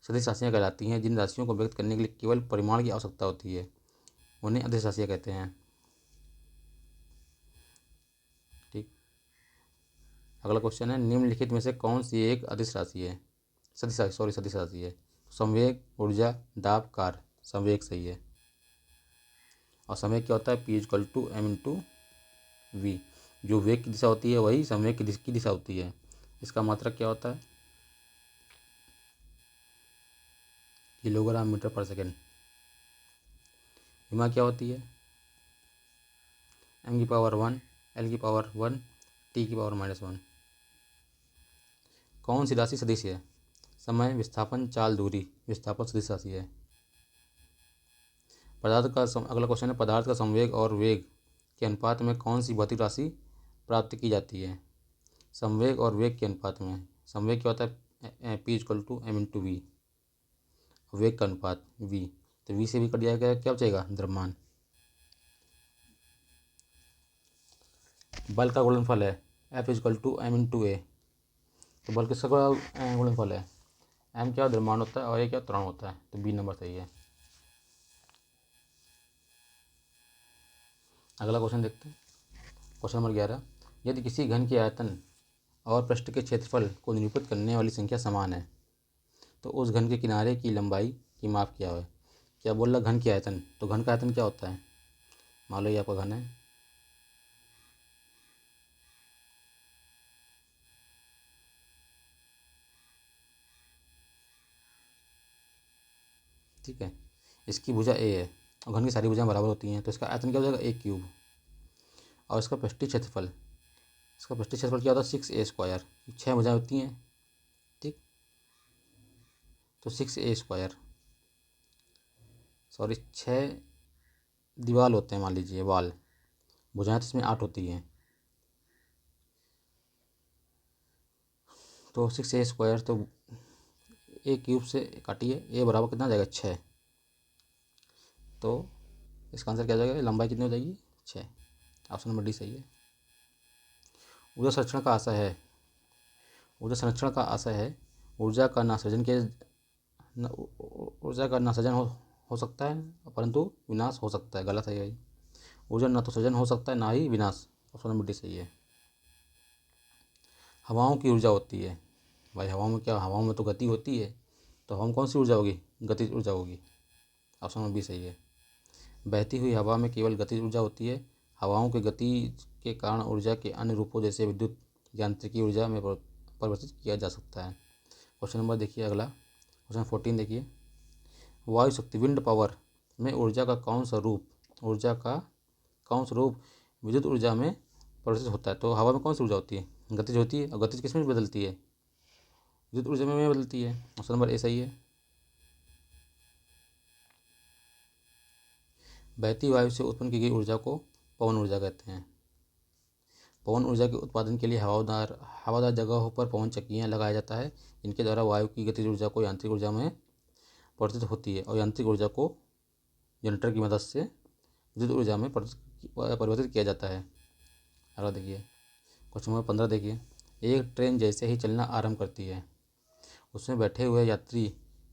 सदिश राशियाँ कहलाती हैं। जिन राशियों को व्यक्त करने के लिए केवल परिमाण की आवश्यकता होती है उन्हें अदिश राशियाँ कहते हैं। ठीक, अगला क्वेश्चन है, निम्नलिखित में से कौन सी एक अदिश राशि है, सदिश राशि है। संवेग, ऊर्जा, दाब, कार्य। संवेग सही है। और संवेग क्या होता है, P=m/v। जो वेग की दिशा होती है वही संवेग की दिशा होती है। इसका मात्रक क्या होता है, किलोग्राम मीटर पर सेकेंड। विमा क्या होती है, m⁻1, l⁻1, t⁻−1। कौन सी राशि सदिश है, समय, विस्थापन, चाल, दूरी। विस्थापन सदिश राशि है। अगला क्वेश्चन है, पदार्थ का संवेग और वेग के अनुपात में कौन सी भौतिक राशि प्राप्त की जाती है। संवेग और वेग के अनुपात में, संवेग क्या होता है, P=m/v, वेग का अनुपात v, तो v से भी कट जाएगा, क्या बचेगा, द्रव्यमान। बल का गुणनफल है F=m×a, तो बल किसका गुणनफल है, m क्या द्रव्यमान होता है और a क्या त्वरण होता है, तो बी नंबर सही है। अगला क्वेश्चन देखते हैं, क्वेश्चन नंबर 11, यदि किसी घन के आयतन और पृष्ठ के क्षेत्रफल को निरूपित करने वाली संख्या समान है तो उस घन के किनारे की लंबाई की माप क्या है। क्या बोल रहा, घन की आयतन, तो घन का आयतन क्या होता है, मान लो ये आपका घन है, ठीक है, इसकी भुजा ए है और घन की सारी भुजाएं बराबर होती हैं, तो इसका आयतन क्या हो जाएगा, a³ और इसका पृष्ठीय क्षेत्रफल, क्या होता है, 6a², 6 भुजाएं होती हैं, ठीक, तो 6a², सॉरी 6 दीवाल होते हैं, मान लीजिए वाल, भुजाएं तो इसमें 8 होती हैं। तो 6a² तो a³ से काटिए, a बराबर कितना जाएगा 6। तो इसका आंसर क्या हो जाएगा, लंबाई कितनी हो जाएगी 6। ऑप्शन नंबर डी सही है। ऊर्जा संरक्षण का आशय है, ऊर्जा संरक्षण का आशय है ऊर्जा का ना सृजन के ऊर्जा का ना सृजन हो सकता है परंतु विनाश हो सकता है। गलत है भाई, ऊर्जा ना तो सृजन हो सकता है ना ही विनाश। ऑप्शन नंबर डी सही है। हवाओं की ऊर्जा होती है भाई, हवाओं में क्या, हवाओं में तो गति होती है, तो हवा में कौन सी ऊर्जा होगी, गतिज ऊर्जा होगी। ऑप्शन नंबर बी सही है। बहती हुई हवा में केवल गतिज ऊर्जा होती है। हवाओं की गति के कारण ऊर्जा के अन्य रूपों जैसे विद्युत यांत्रिकी ऊर्जा में परिवर्तित किया जा सकता है। क्वेश्चन नंबर देखिए अगला, क्वेश्चन 14 देखिए, वायु शक्ति विंड पावर में ऊर्जा का कौन सा रूप विद्युत ऊर्जा में परिवर्तित होता है। तो हवा में कौन सी ऊर्जा होती है, गतिज होती है, और गतिज किस में बदलती है, विद्युत ऊर्जा में बदलती है। ऑप्शन नंबर ए सही है। बहती वायु से उत्पन्न की गई ऊर्जा को पवन ऊर्जा कहते हैं। पवन ऊर्जा के उत्पादन के लिए हवादार जगहों पर पवन चक्कियाँ लगाया जाता है। इनके द्वारा वायु की गतिज ऊर्जा को यांत्रिक ऊर्जा में परिवर्तित होती है और यांत्रिक ऊर्जा को जनरेटर की मदद से विद्युत ऊर्जा में परिवर्तित किया जाता है। अगला देखिए, क्वेश्चन नंबर 15 देखिए, एक ट्रेन जैसे ही चलना आरंभ करती है उसमें बैठे हुए यात्री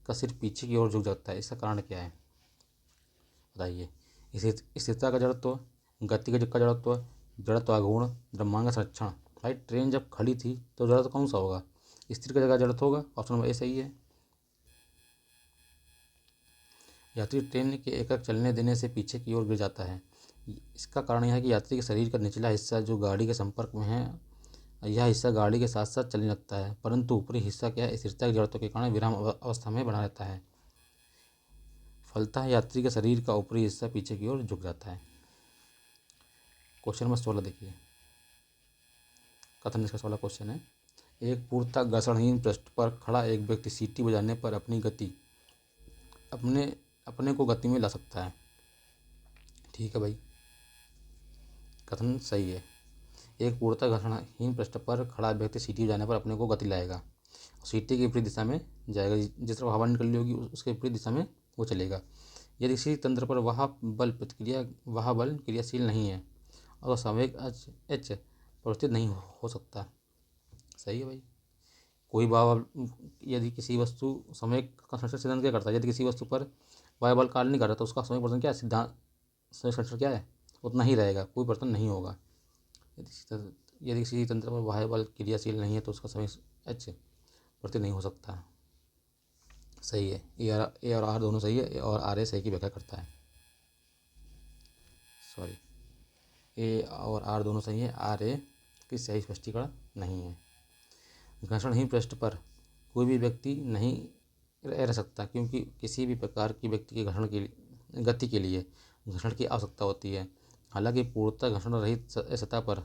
का सिर पीछे की ओर झुक जाता है, इसका कारण क्या है बताइए। स्थिरता का जड़त्व, गति का जड़त्व, जड़त्वाघूर्ण, द्रव्यमान संरक्षण। भाई ट्रेन जब खड़ी थी तो जड़त्व कौन सा होगा, स्थिर का जगह जड़त्व होगा। ऑप्शन नंबर ए सही है। यात्री ट्रेन के एकक चलने देने से पीछे की ओर गिर जाता है। इसका कारण यह है कि यात्री के शरीर का निचला हिस्सा जो गाड़ी के संपर्क में है, यह हिस्सा गाड़ी के साथ साथ चलने लगता है, परंतु ऊपरी हिस्सा क्या है, स्थिरता की जड़त्व के कारण विराम अवस्था में बना रहता है। फलतः यात्री के शरीर का ऊपरी हिस्सा पीछे की ओर झुक जाता है। क्वेश्चन नंबर 16 देखिए, कथन निष्कर्ष वाला क्वेश्चन है। एक पूर्णतः घर्षणहीन पृष्ठ पर खड़ा एक व्यक्ति सीटी बजाने पर अपने को गति में ला सकता है। ठीक है भाई, कथन सही है। एक पूर्णतः घर्षणहीन पृष्ठ पर खड़ा व्यक्ति सीटी बजाने पर अपने को गति लाएगा, सीटी की विपरीत दिशा में जाएगा। जिस तरफ हवा निकल रही होगी उसके विपरीत दिशा में वो चलेगा। यदि किसी तंत्र पर वह बल क्रियाशील नहीं है और संवेग एच परिवर्तित नहीं हो सकता। सही है भाई। कोई भाव यदि किसी वस्तु संवेग का सिद्धांत क्या करता है, यदि किसी वस्तु पर वायु बल कार्य नहीं कर रहा तो उसका संवेग परिवर्तन क्या है, सिद्धांत संवेग संरक्षण क्या है, उतना ही रहेगा, कोई परिवर्तन नहीं होगा। यदि किसी तंत्र पर वायु बल क्रियाशील नहीं है तो उसका संवेग एच परिवर्तित नहीं हो सकता। सही है, ए और आर दोनों सही है और आर ए सही की व्याख्या करता है। सॉरी, ए और आर दोनों सही है, आर ए की सही स्पष्टीकरण नहीं है। घर्षणहीन पृष्ठ पर कोई भी व्यक्ति नहीं रह सकता क्योंकि किसी भी प्रकार की व्यक्ति के गति के लिए घर्षण की आवश्यकता होती है। हालांकि पूर्णतः घर्षण रहित सतह पर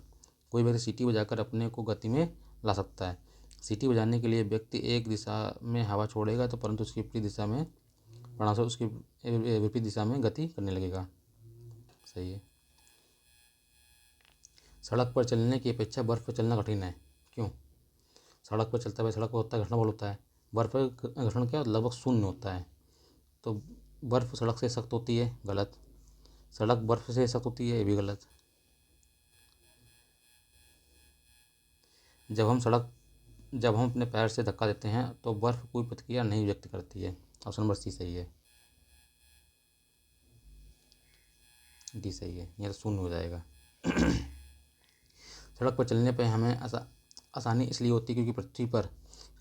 कोई व्यक्ति सीटी बजाकर अपने को गति में ला सकता है। सीटी बजाने के लिए व्यक्ति एक दिशा में हवा छोड़ेगा तो परंतु उसकी विपरीत दिशा में परिणामस्वरूप उसकी विपरीत दिशा में गति करने लगेगा। सही है। सड़क पर चलने की अपेक्षा बर्फ़ पर चलना कठिन है, क्यों। सड़क पर चलता है, सड़क पर होता है घर्षण बल होता है, बर्फ़ पर घर्षण क्या लगभग शून्य होता है। तो बर्फ़ सड़क से सख्त होती है, गलत। सड़क बर्फ़ से सख्त होती है, ये भी गलत। जब हम अपने पैर से धक्का देते हैं तो बर्फ़ कोई प्रतिक्रिया नहीं व्यक्त करती है। ऑप्शन नंबर सी सही है, डी सही है, यह तो शून्य हो जाएगा। सड़क पर चलने पर हमें आसानी इसलिए होती है क्योंकि पृथ्वी पर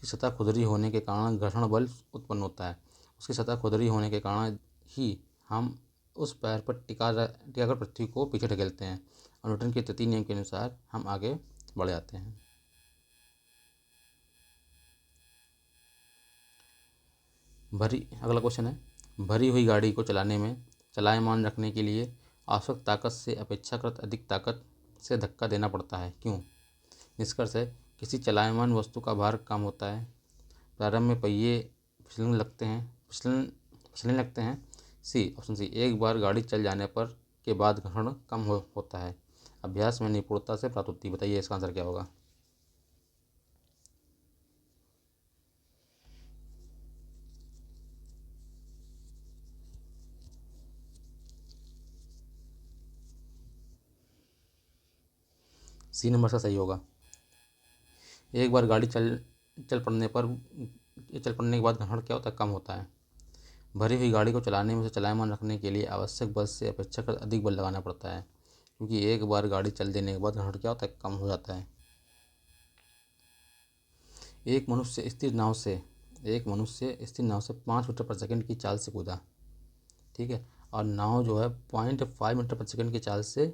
की सतह खुरदरी होने के कारण घर्षण बल उत्पन्न होता है। उसकी सतह खुरदरी होने के कारण ही हम उस पैर पर टिकाकर पृथ्वी को पीछे ढकेलते हैं और न्यूटन के तृतीय नियम के अनुसार हम आगे बढ़ जाते हैं। अगला क्वेश्चन है, भरी हुई गाड़ी को चलायमान रखने के लिए आवश्यक ताकत से अपेक्षाकृत अधिक ताकत से धक्का देना पड़ता है, क्यों। निष्कर्ष है, किसी चलायमान वस्तु का भार कम होता है। प्रारंभ में पहिए फिसलने लगते हैं। सी, ऑप्शन सी, एक बार गाड़ी चल जाने पर के बाद घर्षण कम होता है। अभ्यास में निपुणता से प्राप्त होती है। बताइए इसका आंसर क्या होगा। सी नंबर का सही होगा। एक बार गाड़ी चल चल पड़ने के बाद घर्षण क्या होता है, कम होता है। भरी हुई गाड़ी को चलाने में से चलायमान रखने के लिए आवश्यक बल से अपेक्षाकृत अधिक बल लगाना पड़ता है, क्योंकि एक बार गाड़ी चल देने के बाद घर्षण क्या होता है, कम हो जाता है। एक मनुष्य स्थिर नाव से 5 मीटर/सेकंड की चाल से कूदा, ठीक है, और नाव जो है 0.5 मीटर/सेकंड की चाल से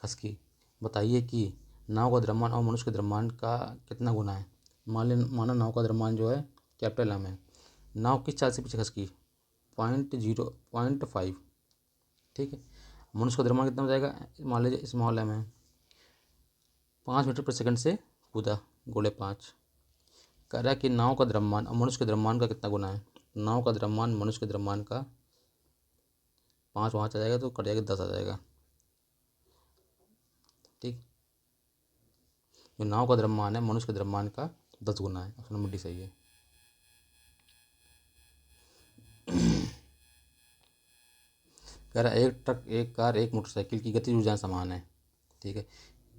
खसकी। बताइए कि नाव का द्रव्यमान और मनुष्य के द्रव्यमान का कितना गुना है। माना नाव का द्रव्यमान जो है कैपिटल M है, नाव किस चाल से पीछे खसकी, 0.5, ठीक है। मनुष्य का द्रव्यमान कितना हो जाएगा, मान लीजिए स्मॉल m है, 5 मीटर/सेकंड से कूदा, × 5। कह रहा है कि नाव का द्रव्यमान और मनुष्य के द्रव्यमान का कितना गुना है। नाव का द्रव्यमान मनुष्य के द्रव्यमान का 5 वहाँ चला जाएगा तो कट जाएगा, 10 आ जाएगा, ठीक। जो नाव का द्रव्यमान है मनुष्य के द्रव्यमान का 10 गुना है। ऑप्शन नंबर डी सही है। कह रहा है एक ट्रक, एक कार, एक मोटरसाइकिल की गति ऊर्जाएं समान है, ठीक है।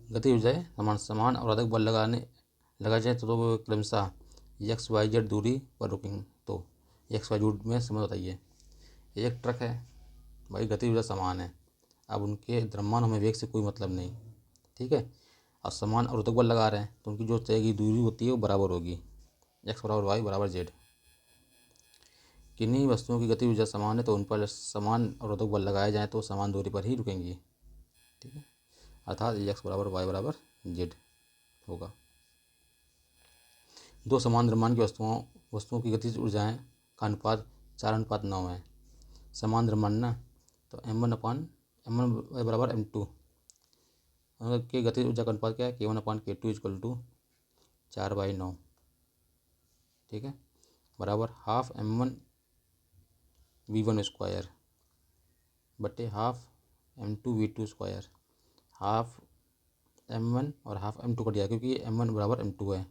गति ऊर्जाएं समान और अधिक बल लगा जाए तो वो क्रमशः XYZ दूरी पर रुकेंगे। तो XYZ में समझ बताइए। एक ट्रक है भाई, गति ऊर्जा समान है, अब उनके द्रव्यमान हमें वेग से कोई मतलब नहीं, ठीक है, और समान और अधिक बल लगा रहे हैं तो उनकी जो तय की दूरी होती है वो बराबर होगी, X = Y = Z। किन्हीं वस्तुओं की गति ऊर्जा समान है तो उन पर समान और अधिक बल लगाए जाएँ तो समान दूरी पर ही रुकेंगी, ठीक है, अर्थात X = Y = Z होगा। दो समान द्रव्यमान की वस्तुओं की गतिज ऊर्जाएं का अनुपात 4:9 है। समान द्रव्यमान ना, तो m1 = m2 की गतिज ऊर्जा का अनुपात क्या है, K1/K2 = 4/9, ठीक है, बराबर ½ m1 v1² बटे ½ m2 v2²। हाफ m1 और ½ m2 कट गया क्योंकि m1 = m2 है,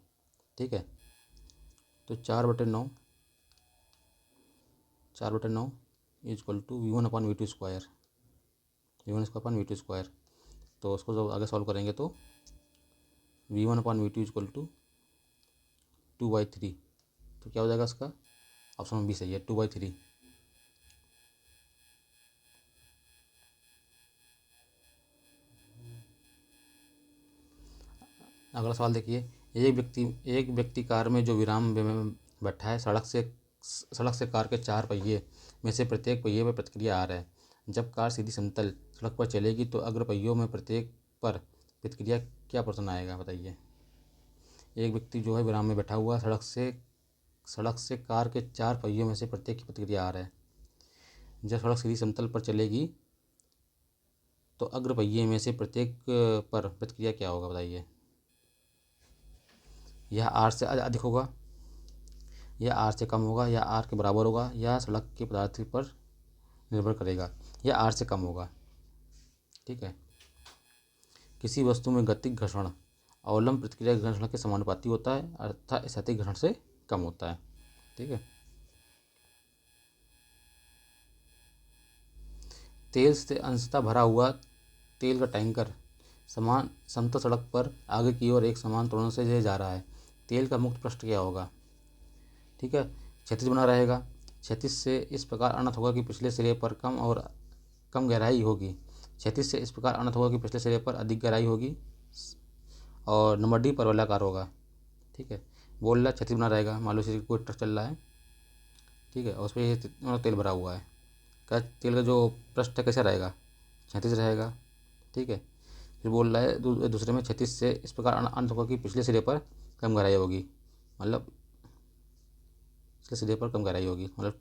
ठीक है। तो 4/9 = v1/v2², v1/v2²। तो उसको जब आगे सॉल्व करेंगे तो v1/v2 = 2/3। तो क्या हो जाएगा इसका, ऑप्शन बी सही है, 2/3। अगला सवाल देखिए। एक व्यक्ति कार में जो विराम में बैठा है, सड़क से कार के 4 पहिए में से प्रत्येक पहिए पर प्रतिक्रिया आ रहा है। जब कार सीधी समतल सड़क पर चलेगी तो अग्र पहियों में प्रत्येक पर प्रतिक्रिया क्या प्रश्न आएगा। बताइए। एक व्यक्ति जो है विराम में बैठा हुआ, सड़क से कार के 4 पहियों में से प्रत्येक की प्रतिक्रिया आ रहा है। जब सड़क सीधी समतल पर चलेगी तो अग्र पहिए में से प्रत्येक पर प्रतिक्रिया क्या होगा। बताइए। यह R से अधिक होगा, या R से कम होगा, या R के बराबर होगा, या सड़क की पदार्थ पर निर्भर करेगा, या R से कम होगा, ठीक है। किसी वस्तु में गतिक घर्षण अवलंब प्रतिक्रिया घर्षण के समानुपाती होता है, अर्थात स्थैतिक घर्षण से कम होता है, ठीक है। तेल से अंशतः भरा हुआ तेल का टैंकर समतल सड़क पर आगे की ओर एक समान त्वरण से जा रहा है। तेल का मुक्त पृष्ठ क्या होगा, ठीक है, क्षैतिज बना रहेगा। क्षैतिज से इस प्रकार अनत होगा कि पिछले सिरे पर कम गहराई होगी। क्षैतिज से इस प्रकार अनत होगा कि पिछले सिरे पर अधिक गहराई होगी। और नंबर डी परवलयाकार होगा, ठीक है। बोल रहा क्षैतिज बना रहेगा। मान लो कोई ट्रक चल रहा है, ठीक है, और उस पर तेल भरा हुआ है। तेल का जो पृष्ठ है कैसा रहेगा, क्षैतिज रहेगा, ठीक है। फिर बोल रहा है दूसरे में क्षैतिज से इस प्रकार अनंत होगा कि पिछले सिरे पर कम गहराई होगी, मतलब पिछले सिरे पर कम गहराई होगी, मतलब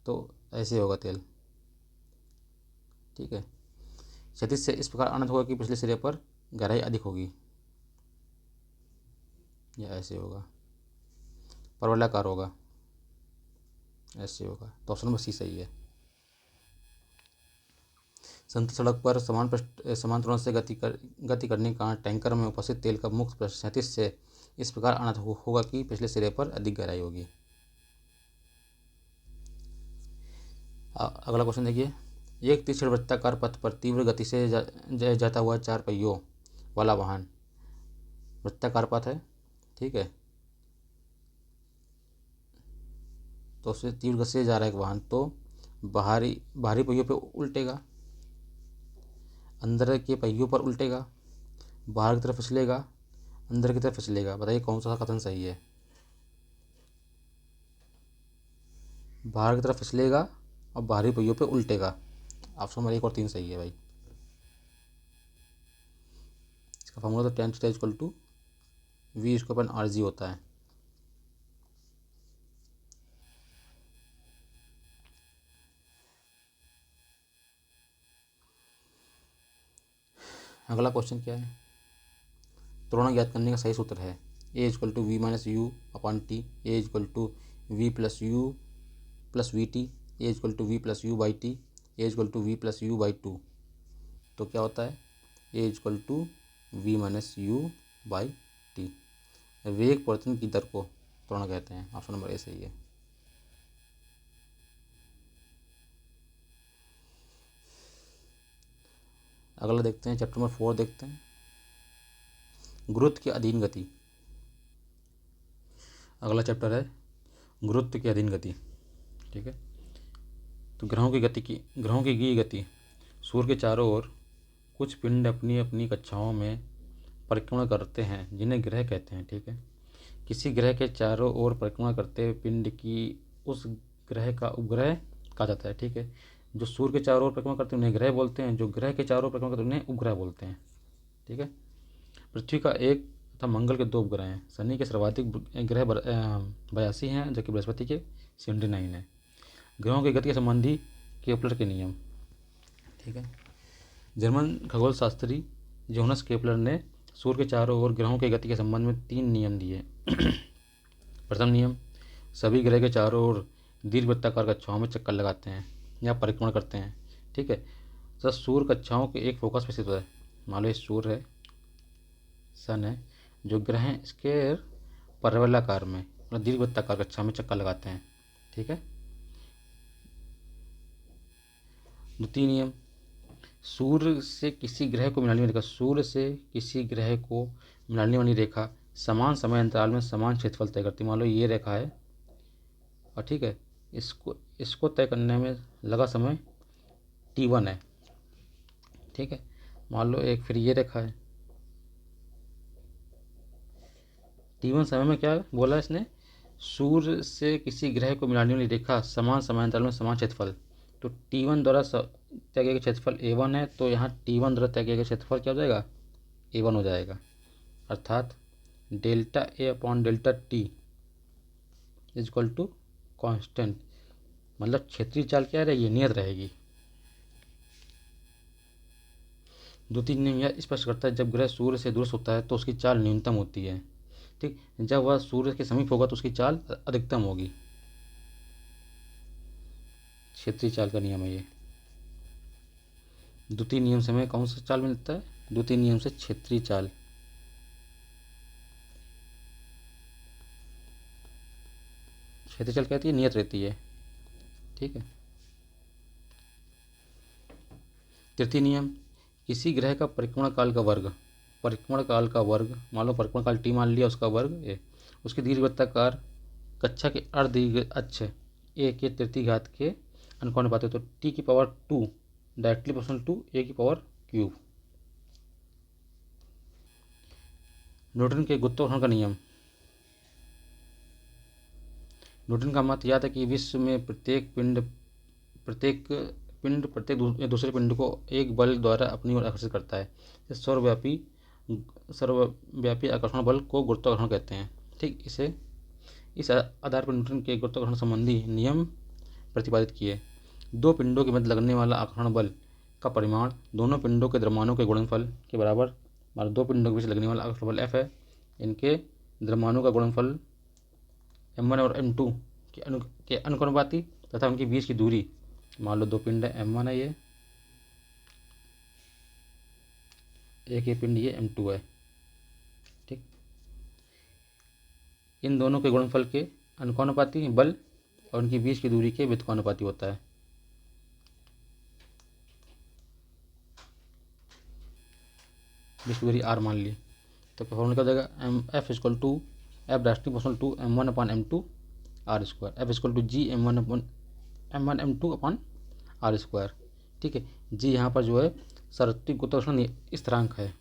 तो ऐसे होगा तेल, ठीक है। क्षैतिज से इस प्रकार अनंत होगा कि पिछले सिरे पर गहराई अधिक होगी, या ऐसे होगा। परवलयाकार होगा, ऐसे होगा। तो ऑप्शन नंबर सी सही है। समतल सड़क पर समान त्वरण से गति करने के कारण टैंकर में उपस्थित तेल का मुक्त पृष्ठ क्षैतिज से इस प्रकार आना होगा कि पिछले सिरे पर अधिक गहराई होगी। अगला क्वेश्चन देखिए, एक तीक्ष्ण वृत्ताकार पथ पर तीव्र गति से जाता हुआ 4 पहियों वाला वाहन, वृत्ताकार पथ है, ठीक है, तो उससे तीव्र गति से जा रहा है एक वाहन, तो बाहरी पहियों पे उल्टेगा, अंदर के पहियों पर उल्टेगा, बाहर की तरफ फिसलेगा, अंदर की तरफ फिसलेगा। बताइए कौन सा कथन सही है। बाहर की तरफ फिसलेगा और बाहरी पहियों पे उल्टेगा। ऑप्शन नंबर 1 और 3 सही है भाई। इसका फॉर्मूला तो tan theta equal to v/RG होता है। अगला क्वेश्चन क्या है, त्वरण ज्ञात करने का सही सूत्र है a=v-u/t, a=v+u+vt, a=v+u/t, a=v+u/2। तो क्या होता है a=v-u/t। वेग परिवर्तन की दर को त्वरण कहते हैं। ऑप्शन नंबर ए सही है। अगला देखते हैं, चैप्टर नंबर 4 देखते हैं, गुरुत्व के अधीन गति। अगला चैप्टर है गुरुत्व की अधीन गति, ठीक है। तो ग्रहों की गति, सूर्य के चारों ओर कुछ पिंड अपनी अपनी कक्षाओं में परिक्रमण करते हैं जिन्हें ग्रह कहते हैं, ठीक है। किसी ग्रह के चारों ओर परिक्रमण करते हुए पिंड की उस ग्रह का उपग्रह कहा जाता है, ठीक है। जो सूर्य के चारों ओर परिक्रमण करते हैं उन्हें ग्रह बोलते हैं, जो ग्रह के चारों ओर परिक्रमण करते हैं उन्हें उपग्रह बोलते हैं, ठीक है। पृथ्वी का एक तथा मंगल के 2 उपग्रह हैं। शनि के सर्वाधिक ग्रह 82 हैं, जबकि बृहस्पति के 79 हैं। ग्रहों की गति के संबंधी केपलर के नियम, ठीक है। जर्मन खगोल शास्त्री जोनास केपलर ने सूर्य के चारों ओर ग्रहों की गति के संबंध में 3 नियम दिए। प्रथम नियम, सभी ग्रह के चारों ओर दीर्घवृत्ताकार कक्षाओं में चक्कर लगाते हैं या परिक्रमण करते हैं, ठीक है। तो सूर्य कक्षाओं के एक फोकस पर स्थित है। मान लो सूर्य है, सन है, जो ग्रह हैं इसके परवलयाकार में मतलब दीर्घवृत्ताकार कक्षा में चक्कर लगाते हैं, ठीक है। द्वितीय नियम, सूर्य से किसी ग्रह को मिलाने वाली रेखा समान समय अंतराल में समान क्षेत्रफल तय करती है। मान लो ये रेखा है और ठीक है, इसको तय करने में लगा समय t1 है, ठीक है। मान लो एक फिर ये रेखा है, t1 समय में क्या बोला इसने, सूर्य से किसी ग्रह को मिलाने वाली रेखा समान समांतराल में समान क्षेत्रफल। तो t1 द्वारा तय किया गया क्षेत्रफल a1 है, तो यहाँ t1 द्वारा तय किया गया क्षेत्रफल क्या हो जाएगा, a1 हो जाएगा। अर्थात delta a upon delta t is equal to constant, मतलब क्षेत्रीय चाल क्या रहेगी, नियत रहेगी। द्वितीय नियम यह स्पष्ट करता है जब ग्रह सूर्य से दूरस्थ होता है तो उसकी चाल न्यूनतम होती है, ठीक। जब वह सूर्य के समीप होगा तो उसकी चाल अधिकतम होगी। क्षेत्रीय चाल का नियम है ये। द्वितीय नियम से हमें कौन सा चाल मिलता है, द्वितीय नियम से क्षेत्रीय चाल। क्षेत्रीय चाल कहती है नियत रहती है, ठीक है। तृतीय नियम, किसी ग्रह का परिक्रमण काल का वर्ग, मान लो परिक्रमण काल t मान लिया, उसका वर्ग a, उसकी दीर्घवृत्ताकार कक्षा के अर्धदीर्घ अक्ष a के तृतीय घात के अनुपात है, तो t की power 2 directly proportional to a की पावर क्यूब। न्यूटन के गुरुत्वाकर्षण का नियम, न्यूटन का मत यह था कि विश्व में प्रत्येक पिंड दूसरे पिंड को एक बल द्वारा अपनी ओर आकर्षित करता है। सर्वव्यापी आकर्षण बल को गुरुत्वाकर्षण कहते हैं, ठीक। इस आधार पर न्यूटन के गुरुत्वाकर्षण संबंधी नियम प्रतिपादित किए। दो पिंडों के मध्य लगने वाला आकर्षण बल का परिमाण दोनों पिंडों के द्रव्यमानों के गुणनफल के बराबर, मतलब दो पिंडों के बीच लगने वाला आकर्षण बल F है, इनके द्रव्यमानों का गुणनफल m1 और m2 के अनुपाती तथा उनके बीच की दूरी, मान लो दो पिंड है m1 है ये एक ये पिंड ये M2 है। ठीक, इन दोनों के गुणनफल के अनुपाती बल और उनके बीच की दूरी के व्युत्क्रमानुपाती होता है। बीच की दूरी r मान ली तो फॉर्मूला क्या हो जाएगा, F equal to F directly proportional to M1 upon M2 R square. F equal to G M1 upon M2 upon R square. ठीक है, G यहाँ पर जो है सार्वत्रिक गुरुत्वाकर्षण स्थिरांक है,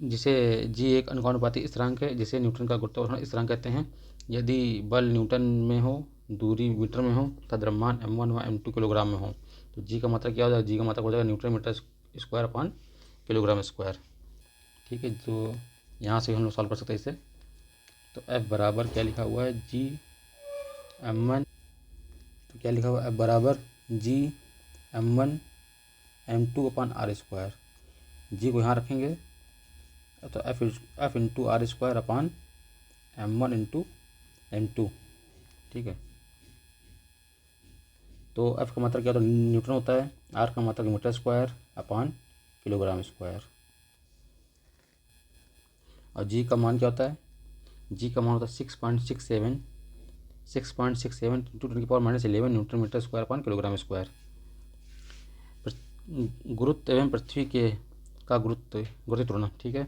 जिसे G एक अनुपाती स्थिरांक है, जिसे न्यूटन का गुरुत्वाकर्षण स्थिरांक कहते हैं। यदि बल न्यूटन में हो, दूरी मीटर में हो तथा द्रव्यमान M1 व M2 किलोग्राम में हो तो G का मात्रा क्या हो जाएगा, G का मात्रा हो जाएगा newton metre square upon kilogram square. ठीक है, तो यहाँ से हम लोग सॉल्व कर सकते हैं इसे। तो F बराबर क्या लिखा हुआ है, G M1, तो क्या लिखा हुआ है F बराबर G M1 M2 upon R square. G को यहाँ रखेंगे तो F into R square upon M1 into M2। ठीक है, तो F का मात्रा क्या होता है, न्यूटन होता है, R का मात्रा metre square upon kilogram square. और G का मान क्या होता है, G का मान होता है 6.67 into 10⁻11 newton metre square upon kilogram square. गुरुत्व एवं पृथ्वी के का गुरुत्व त्वरण। ठीक है,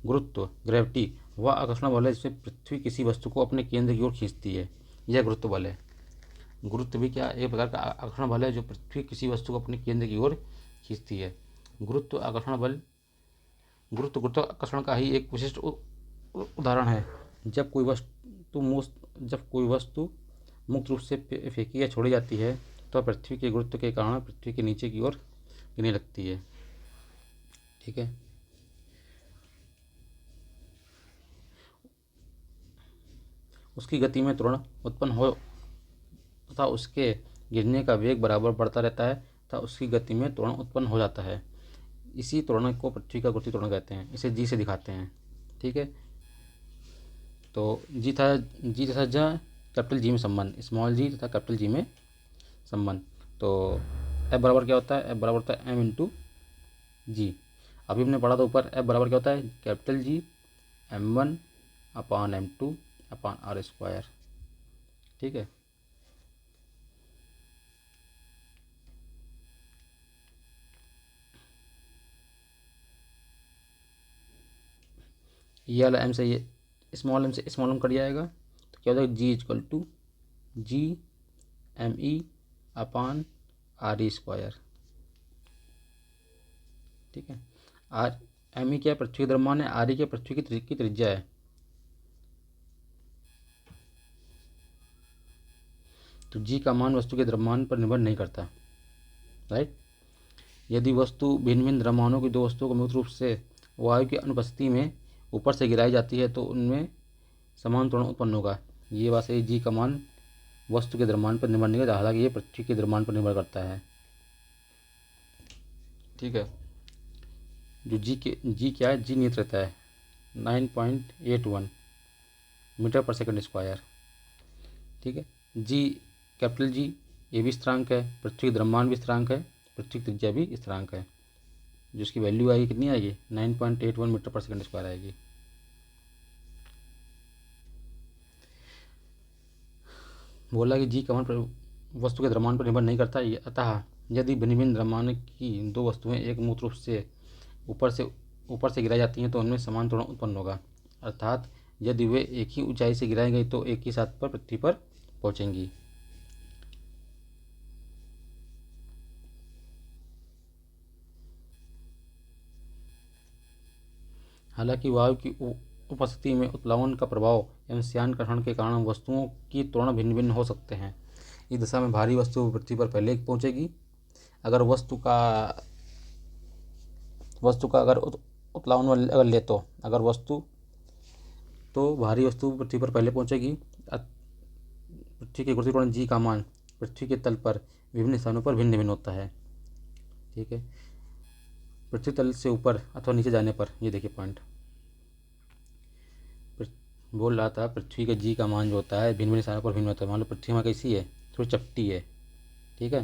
गुरुत्व ग्रेविटी वह आकर्षण बल है जिसमें पृथ्वी किसी वस्तु को अपने केंद्र की ओर खींचती है, यह गुरुत्व बल है। गुरुत्व भी क्या एक प्रकार का आकर्षण बल है जो पृथ्वी किसी वस्तु को अपने केंद्र की ओर खींचती है। गुरुत्व आकर्षण बल गुरुत्वाकर्षण का ही एक विशिष्ट उदाहरण है। जब कोई वस्तु मुक्त रूप से फेंकी या छोड़ी जाती है तो पृथ्वी के गुरुत्व के कारण पृथ्वी के नीचे की ओर गिरने लगती है। ठीक है, उसकी गति में त्वरण उत्पन्न हो तथा उसके गिरने का वेग बराबर बढ़ता रहता है तथा उसकी गति में त्वरण उत्पन्न हो जाता है। इसी त्वरण को पृथ्वी का गुरुत्व त्वरण कहते हैं। इसे G से दिखाते हैं। ठीक है, तो G तथा J कैपिटल G में संबंध, स्मॉल g तथा कैपिटल G में संबंध। तो F बराबर क्या होता है, F बराबर होता है M इंटू G। अभी हमने पढ़ा था ऊपर, F बराबर क्या होता है, capital G M1 upon M2 upon R square. ठीक है, ये वाला M से ये स्मॉल m कट जाएगा तो क्या हो जाएगा, G equal to G M E upon R E square. ठीक है, R M E क्या है, पृथ्वी का द्रव्यमान है, R E क्या पृथ्वी की त्रिज्या है। तो G का मान वस्तु के द्रव्यमान पर निर्भर नहीं करता। राइट, यदि वस्तु भिन्न भिन्न द्रव्यमानों की दो वस्तुओं को मुक्त रूप से वायु की अनुपस्थिति में ऊपर से गिराई जाती है तो उनमें समान त्वरण उत्पन्न होगा। ये बात है, G का मान वस्तु के द्रव्यमान पर निर्भर नहीं करता, हालांकि ये पृथ्वी के द्रव्यमान पर निर्भर करता है। ठीक है, जो G क्या है, G नियत रहता है 9.81 मीटर पर सेकंड स्क्वायर। ठीक है, G कैपिटल G ये भी स्थिरांक है, पृथ्वी द्रव्यमान भी स्थिरांक है, पृथ्वी त्रिज्या भी स्थिरांक है, जिसकी वैल्यू आएगी कितनी आएगी, 9.81 मीटर पर सेकंड स्क्वायर आएगी। बोला कि G का मान वस्तु के द्रव्यमान पर निर्भर नहीं करता, अतः यदि भिन्न भिन्न द्रव्यमान की दो वस्तुएं एक मुक्त रूप से ऊपर से गिराई जाती हैं तो उनमें समान त्वरण उत्पन्न होगा, अर्थात यदि वे एक ही ऊंचाई से गिराई गई तो एक ही साथ पर पृथ्वी पर पहुंचेंगी। हालांकि वायु की उपस्थिति में उत्प्लावन का प्रभाव एवं श्यानकर्षण के कारण वस्तुओं की त्वरण भिन्न भिन्न हो सकते हैं। इस दशा में भारी वस्तु पृथ्वी पर पहले पहुंचेगी। अगर वस्तु का अगर उत्प्लावन अगर ले तो भारी वस्तु पृथ्वी पर पहले पहुंचेगी। पृथ्वी के गुरुत्व त्वरण G का मान पृथ्वी के तल पर विभिन्न स्थानों पर भिन्न भिन्न होता है। ठीक है, पृथ्वी तल से ऊपर अथवा नीचे जाने पर, ये देखिए पॉइंट बोल रहा था, पृथ्वी के G का मान जो होता है भिन्न भिन्न स्थानों पर भिन्न होता है। मान लो पृथ्वी में कैसी है, थोड़ी चपटी है। ठीक है,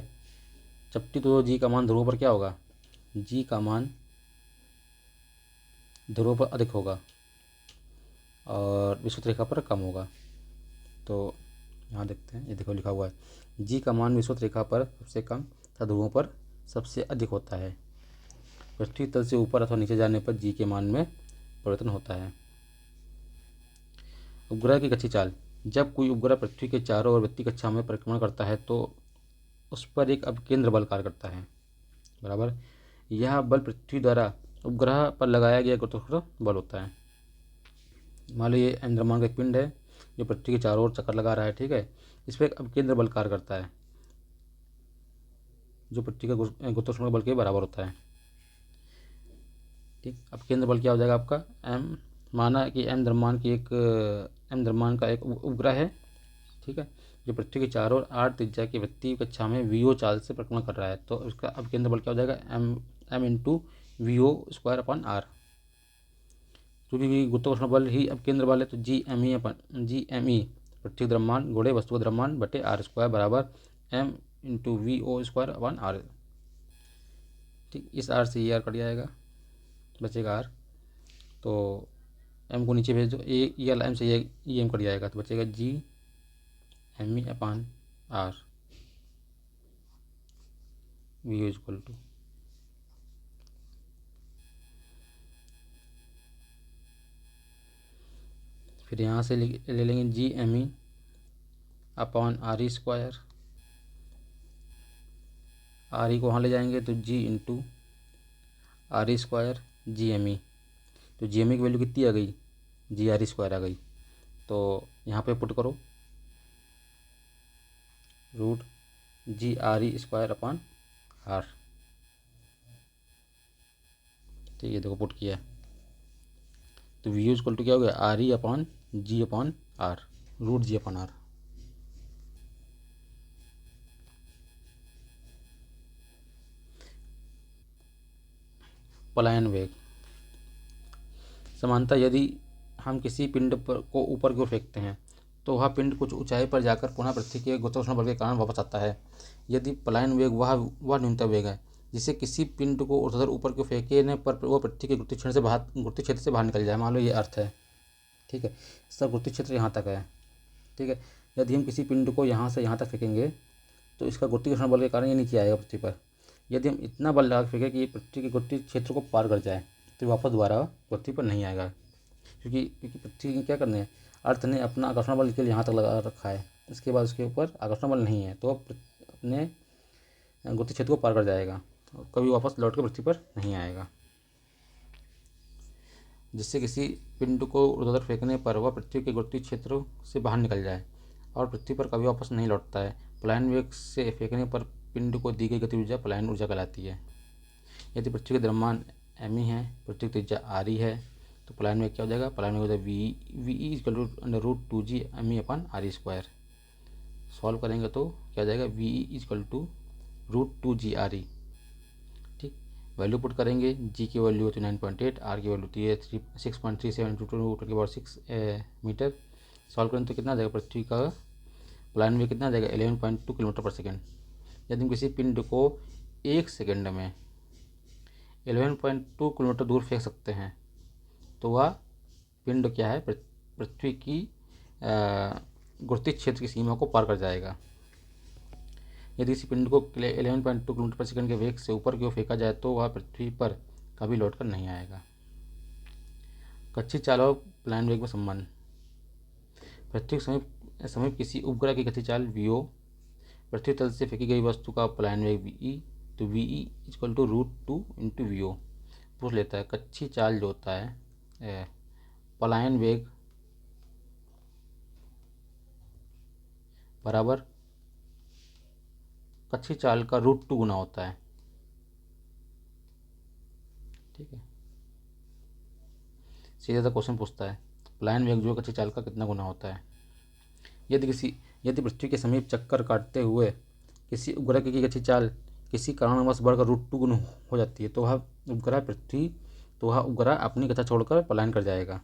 चपटी तो G का मान ध्रुवों पर क्या होगा, जी का मान ध्रुवों पर अधिक होगा और विषुवत रेखा पर कम होगा। तो यहाँ देखते हैं, ये देखो लिखा हुआ है जी का मान विषुवत रेखा पर सबसे कम तथा ध्रुवों पर सबसे अधिक होता है। पृथ्वी तल से ऊपर अथवा नीचे जाने पर जी के मान में परिवर्तन होता है। उपग्रह की कच्ची चाल। जब कोई उपग्रह पृथ्वी के चारों ओर वृत्तीय कक्षा में परिक्रमण करता है तो उस पर एक अपकेंद्र बल कार्य करता है। बराबर, यह बल पृथ्वी द्वारा उपग्रह पर लगाया गया गुरुत्वाकर्षण बल होता है। मान लो ये चंद्रमा का एक पिंड है जो पृथ्वी के चारों ओर चक्कर लगा रहा है, ठीक है। इस पर एक अपकेंद्र बल कार्य करता है जो पृथ्वी का गुरुत्वाकर्षण बल के बराबर होता है। ठीक, अपकेंद्र बल क्या हो जाएगा आपका एम। माना कि एम द्रव्यमान का एक उपग्रह है, ठीक है, जो पृथ्वी के चारों ओर 8 त्रिज्या की वृत्तीय कक्षा में वीओ चाल से परिक्रमण कर रहा है। तो इसका अपकेंद्र बल क्या हो जाएगा M into V O square upon R. क्योंकि गुरुत्वाकर्षण बल ही अपकेंद्र बल है तो जी एम ई पृथ्वी द्रव्यमान गुणे वस्तु द्रव्यमान बटे आर स्क्वायर बराबर M into V O square upon R. ठीक, इस आर से ये आर कट जाएगा, बचेगा आर। तो एम को नीचे भेज दो, ए एल एम से ये एम कट जाएगा तो बचेगा G M E upon R V O equal to. फिर यहाँ से ले लेंगे G M E upon R E square. R E को वहाँ ले जाएंगे तो G into R E square G M E. तो जी एम ई की वैल्यू कितनी आ गई, जी आर ई स्क्वायर आ गई। तो यहाँ पे पुट करो root G R E square upon R. ठीक है, देखो पुट किया तो वी इक्वल टू क्या हो गया R E upon G upon R root G upon R. पलायन वेग। समानता यदि हम किसी पिंड पर को ऊपर की ओर फेंकते हैं तो वह पिंड कुछ ऊंचाई पर जाकर पुनः पृथ्वी के गुरुत्वाकर्षण बल के कारण वापस आता है। यदि पलायन वेग वह न्यूनतम वेग है जिसे किसी पिंड को ऊर्ध्वाधर ऊपर की ओर फेंकने पर वह पृथ्वी के गुरुत्वीय क्षेत्र से बाहर निकल जाए। मान लो ये अर्थ है, ठीक है, इसका गुरुत्वीय क्षेत्र यहाँ तक है, ठीक है। यदि हम किसी पिंड को यहाँ से यहाँ तक फेंकेंगे तो इसका गुरुत्वाकर्षण बल के कारण ये नीचे आएगा पृथ्वी पर। यदि हम इतना बल लगा फेंकें कि ये पृथ्वी के गुरुत्वीय क्षेत्र को पार कर जाए तो वापस दोबारा पृथ्वी पर नहीं आएगा, क्योंकि पृथ्वी क्या करने है, अर्थ ने अपना आकर्षण बल के लिए यहाँ तक लगा रखा है, इसके बाद उसके ऊपर आकर्षण बल नहीं है तो अपने गुरुत्वीय क्षेत्र को पार कर जाएगा और कभी वापस लौट कर पृथ्वी पर नहीं आएगा। जिससे किसी पिंड को ऊर्ध्वाधर फेंकने पर वह पृथ्वी के गुरुत्वीय क्षेत्र से बाहर निकल जाए और पृथ्वी पर कभी वापस नहीं लौटता है। पलायन वेग से फेंकने पर पिंड को दी गई गति ऊर्जा पलायन ऊर्जा कहलाती है। यदि पृथ्वी का द्रव्यमान एम ई है, पृथ्वी की त्रिज्या आर ई है, तो पलायन वेग क्या हो जाएगा, पलायन वेग हो जाएगा V E equal to under root 2g M E upon R E square. Solve करेंगे तो क्या हो जाएगा V E equal to root 2g R E. ठीक, वैल्यू पुट करेंगे, जी की वैल्यू होती है 9.8, आर की वैल्यू होती है 6.37 मीटर। सॉल्व करें तो कितना आ जाएगा, पृथ्वी का पलायन वेग कितना आ जाएगा 11.2 किलोमीटर पर सेकेंड। यदि हम किसी पिंड को 1 सेकेंड में 11.2 किलोमीटर दूर फेंक सकते हैं तो वह पिंड क्या है, पृथ्वी की गुरुत्वीय क्षेत्र की सीमा को पार कर जाएगा। यदि किसी पिंड को 11.2 किलोमीटर पर सेकंड के वेग से ऊपर की ओर फेंका जाए तो वह पृथ्वी पर कभी लौटकर नहीं आएगा। कच्ची चाल और पलायन वेग में संबंध। पृथ्वी के समीप किसी उपग्रह की कच्ची चाल वीओ, पृथ्वी तल से फेंकी गई वस्तु का पलायन वेग वीई, तो V E equal to root 2 into V O पूछ लेता है। कच्ची चाल जो होता है पलायन वेग बराबर कच्ची चाल का रूट 2 गुना होता है, ठीक है। सीधा सा क्वेश्चन पूछता है पलायन वेग जो कच्ची चाल का कितना गुना होता है। यदि पृथ्वी के समीप चक्कर काटते हुए किसी उपग्रह की कच्ची चाल किसी कारणवश बढ़कर रूट 2 गुना हो जाती है तो वह उपग्रह अपनी कक्षा छोड़कर पलायन कर जाएगा।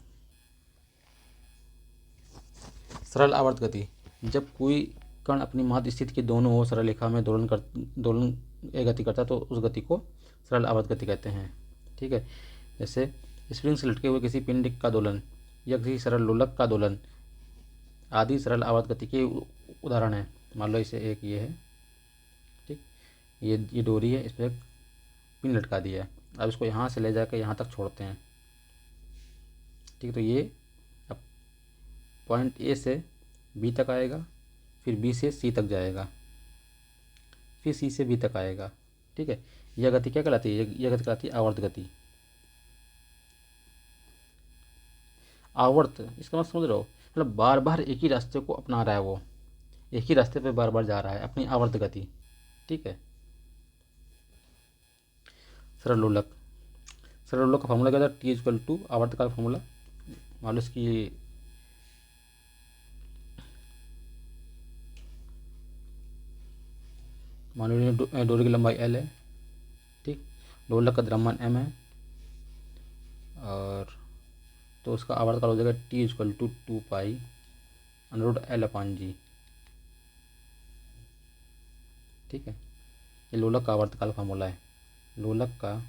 सरल आवर्त गति। जब कोई कण अपनी माध्य स्थिति के दोनों ओर सरल रेखा में दोलन गति करता है तो उस गति को सरल आवर्त गति कहते हैं। ठीक है, जैसे स्प्रिंग से लटके हुए किसी पिंड का दोलन या किसी सरल लोलक का दोलन आदि सरल आवर्त गति के उदाहरण हैं। मान लो इसे एक ये है, ठीक, ये डोरी है, इस पर पिन लटका दिया है। अब इसको यहाँ से ले जाकर यहाँ तक छोड़ते हैं। ठीक, तो ये अब पॉइंट ए से बी तक आएगा, फिर बी से सी तक जाएगा, फिर सी से बी तक आएगा। ठीक है, यह गति क्या कहलाती है? यह गति कहलाती है आवर्त गति। आवर्त इसका मतलब समझ रहे हो, मतलब बार बार एक ही रास्ते को अपना रहा है, वो एक ही रास्ते पे बार बार जा रहा है, अपनी आवर्त गति। ठीक है, सरल लोलक, सरल लोलक का फॉर्मूला क्या था? टी इक्वल टू आवर्त का फॉर्मूला, मान लो इसकी मान लो डोरी की लंबाई एल है, ठीक, लोलक का द्रव्यमान एम है, और तो उसका आवर्तकाल हो जाएगा T equal to 2 pi √L/G। ठीक है, ये लोलक का आवर्तकाल फार्मूला है। लोलक का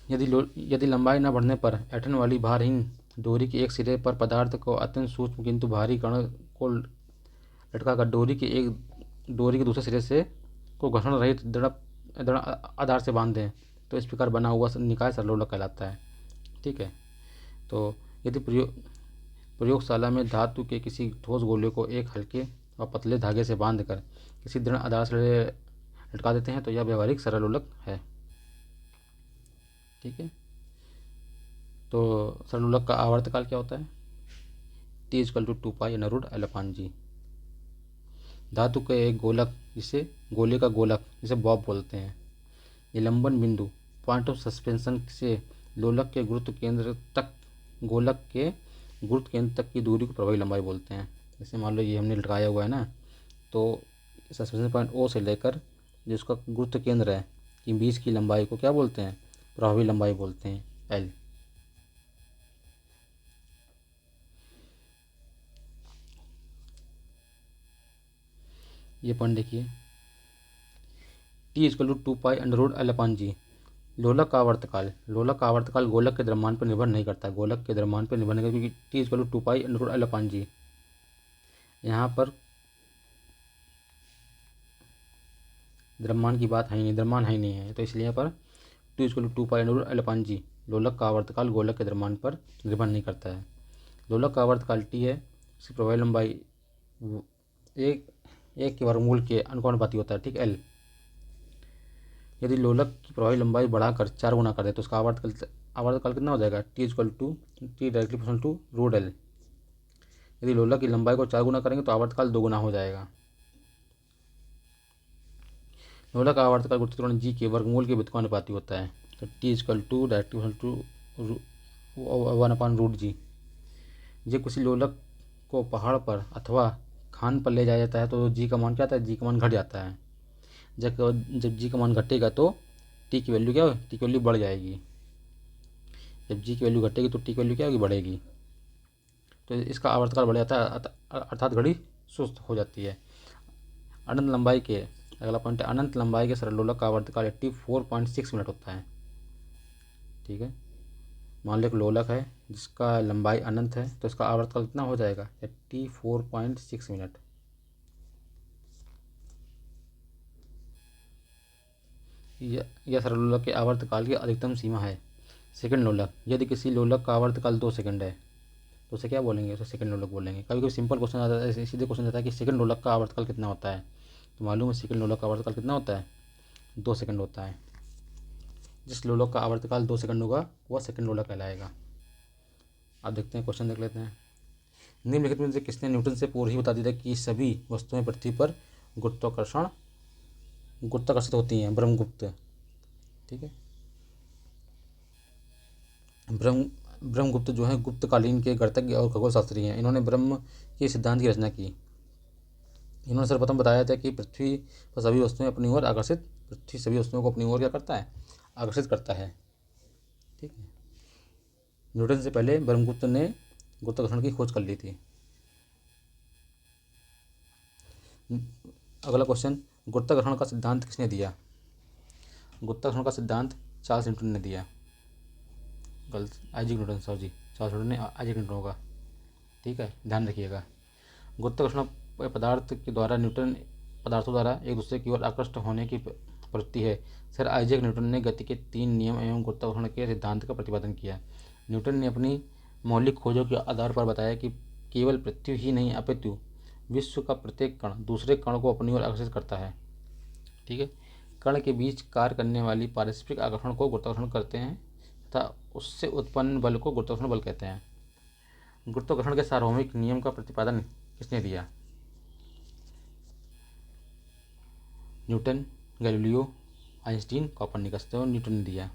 यदि लंबाई न बढ़ने पर ऐंठन वाली भारहीन डोरी के एक सिरे पर पदार्थ को अत्यंत सूक्ष्म किंतु भारी कण को लटकाकर डोरी के दूसरे सिरे से को घर्षण रहित दृढ़ आधार से बांध दें तो इस प्रकार बना हुआ निकाय सरलोलक कहलाता है। ठीक है, तो यदि प्रयोगशाला में धातु के किसी ठोस गोले को एक हल्के और पतले धागे से बांधकर किसी दृढ़ आधार से लटका देते हैं तो यह व्यवहारिक सरलोलक है। ठीक है, तो सरलोलक का आवर्तकाल क्या होता है? T equal to 2 pi √L/G। धातु के एक गोलक गोले का गोलक जिसे बॉब बोलते हैं, निलंबन बिंदु पॉइंट ऑफ सस्पेंशन से लोलक के गुरुत्व केंद्र तक गोलक के गुरुत्व केंद्र तक की दूरी को प्रभावी लंबाई बोलते हैं। जैसे मान लो ये हमने लटकाया हुआ है ना, तो सस्पेंशन पॉइंट ओ से लेकर जो उसका गुरुत्व केंद्र है कि बीच की लंबाई को क्या बोलते हैं? प्रभावी लंबाई बोलते हैं, एल। ये पॉइंट देखिए, T equal to 2 pi √L/G। लोलक का आवर्तकाल गोलक के द्रव्यमान पर निर्भर नहीं करता, गोलक के द्रव्यमान पर निर्भर नहीं करता, क्योंकि T equal to 2 pi √L/G। यहाँ पर द्रव्यमान की बात है ही नहीं, द्रव्यमान है ही नहीं है, तो इसलिए यहाँ पर T equal to 2 pi √L/G। लोलक का आवर्तकाल गोलक के द्रव्यमान पर निर्भर नहीं करता है। लोलक का आवर्तकाल टी है, उसकी प्रभावी लंबाई एक के वर्गमूल के अनुपाती होता है। ठीक, एल। यदि लोलक की प्रभावी लंबाई बढ़ाकर 4 गुना कर दे तो उसका आवर्तकाल कितना हो जाएगा? T equal to T directly proportional to √L। यदि लोलक की लंबाई को 4 गुना करेंगे तो आवर्तकाल 2 गुना हो जाएगा। लोलक का आवर्तकाल गुरुत्व त्वरण जी के वर्गमूल के व्युत्क्रमानुपाती होता है, तो T equal to directly proportional to 1/√G। जब किसी लोलक को पहाड़ पर अथवा खान पर ले जाया जाता है तो जी का मान क्या आता है? जी का मान घट जाता है। जब जी का मान घटेगा तो टी की वैल्यू क्या हो? टी की वैल्यू बढ़ जाएगी। जब जी की वैल्यू घटेगी तो टी की वैल्यू क्या होगी? बढ़ेगी। तो इसका आवर्तकाल बढ़ जाता है, अर्थात घड़ी सुस्त हो जाती है। अनंत लंबाई के अगला पॉइंट है, अनंत लंबाई के सरल लोलक का आवर्तकाल 84.6 मिनट होता है। ठीक है, मान लो एक लोलक है जिसका लंबाई अनंत है तो इसका आवर्तकाल कितना हो जाएगा? 84.6 मिनट। यह सरल लोलक के आवर्तकाल की अधिकतम सीमा है। सेकंड लोलक, यदि किसी लोलक का आवर्तकाल 2 सेकंड है तो उसे क्या बोलेंगे? उसे सेकंड लोलक बोलेंगे। कभी कभी सिंपल क्वेश्चन आता है, सीधे क्वेश्चन आता है कि सेकंड लोलक का आवर्तकाल कितना होता है, तो मालूम है सेकंड लोलक का आवर्तकाल कितना होता है? 2 सेकंड होता है। जिस लोलक का आवर्तकाल 2 सेकंड होगा वह सेकंड लोलक कहलाएगा। अब देखते हैं, क्वेश्चन देख लेते हैं। निम्नलिखित में से किसने न्यूटन से पूर्व ही बता दिया कि सभी वस्तुएं पृथ्वी पर गुरुत्वाकर्षित होती हैं? ब्रह्मगुप्त। ठीक है, ब्रह्मगुप्त जो है गुप्तकालीन के गणितज्ञ और खगोलशास्त्री हैं। इन्होंने ब्रह्म के सिद्धांत की रचना की। इन्होंने सर्वप्रथम बताया था कि पृथ्वी पर सभी वस्तुएं अपनी ओर आकर्षित पृथ्वी सभी वस्तुओं को अपनी ओर क्या करता है? आकर्षित करता है। ठीक है, न्यूटन से पहले ब्रह्मगुप्त ने गुरुत्वाकर्षण की खोज कर ली थी। अगला क्वेश्चन, गुरुत्वाकर्षण का सिद्धांत किसने दिया? गुरुत्वाकर्षण का सिद्धांत चार्ल्स न्यूटन ने दिया। गलत, Isaac Newton, sorry Charles Newton ने आइजैक न्यूटन होगा। ठीक है, ध्यान रखिएगा। गुरुत्वाकर्षण पदार्थों द्वारा एक दूसरे की ओर आकृष्ट होने की प्रवृत्ति है। सर आइजैक न्यूटन ने गति के 3 नियम एवं गुरुत्वाकर्षण के सिद्धांत का प्रतिपादन किया। न्यूटन ने अपनी मौलिक खोजों के आधार पर बताया कि केवल पृथ्वी ही नहीं अपितु विश्व का प्रत्येक कण दूसरे कण को अपनी ओर आकर्षित करता है। ठीक है, कण के बीच कार्य करने वाली पारस्परिक आकर्षण को गुरुत्वाकर्षण करते हैं तथा उससे उत्पन्न बल को गुरुत्वाकर्षण बल कहते हैं। गुरुत्वाकर्षण के सार्वभौमिक नियम का प्रतिपादन किसने दिया? Newton, Galileo, Einstein, Copernicus. तो न्यूटन ने दिया।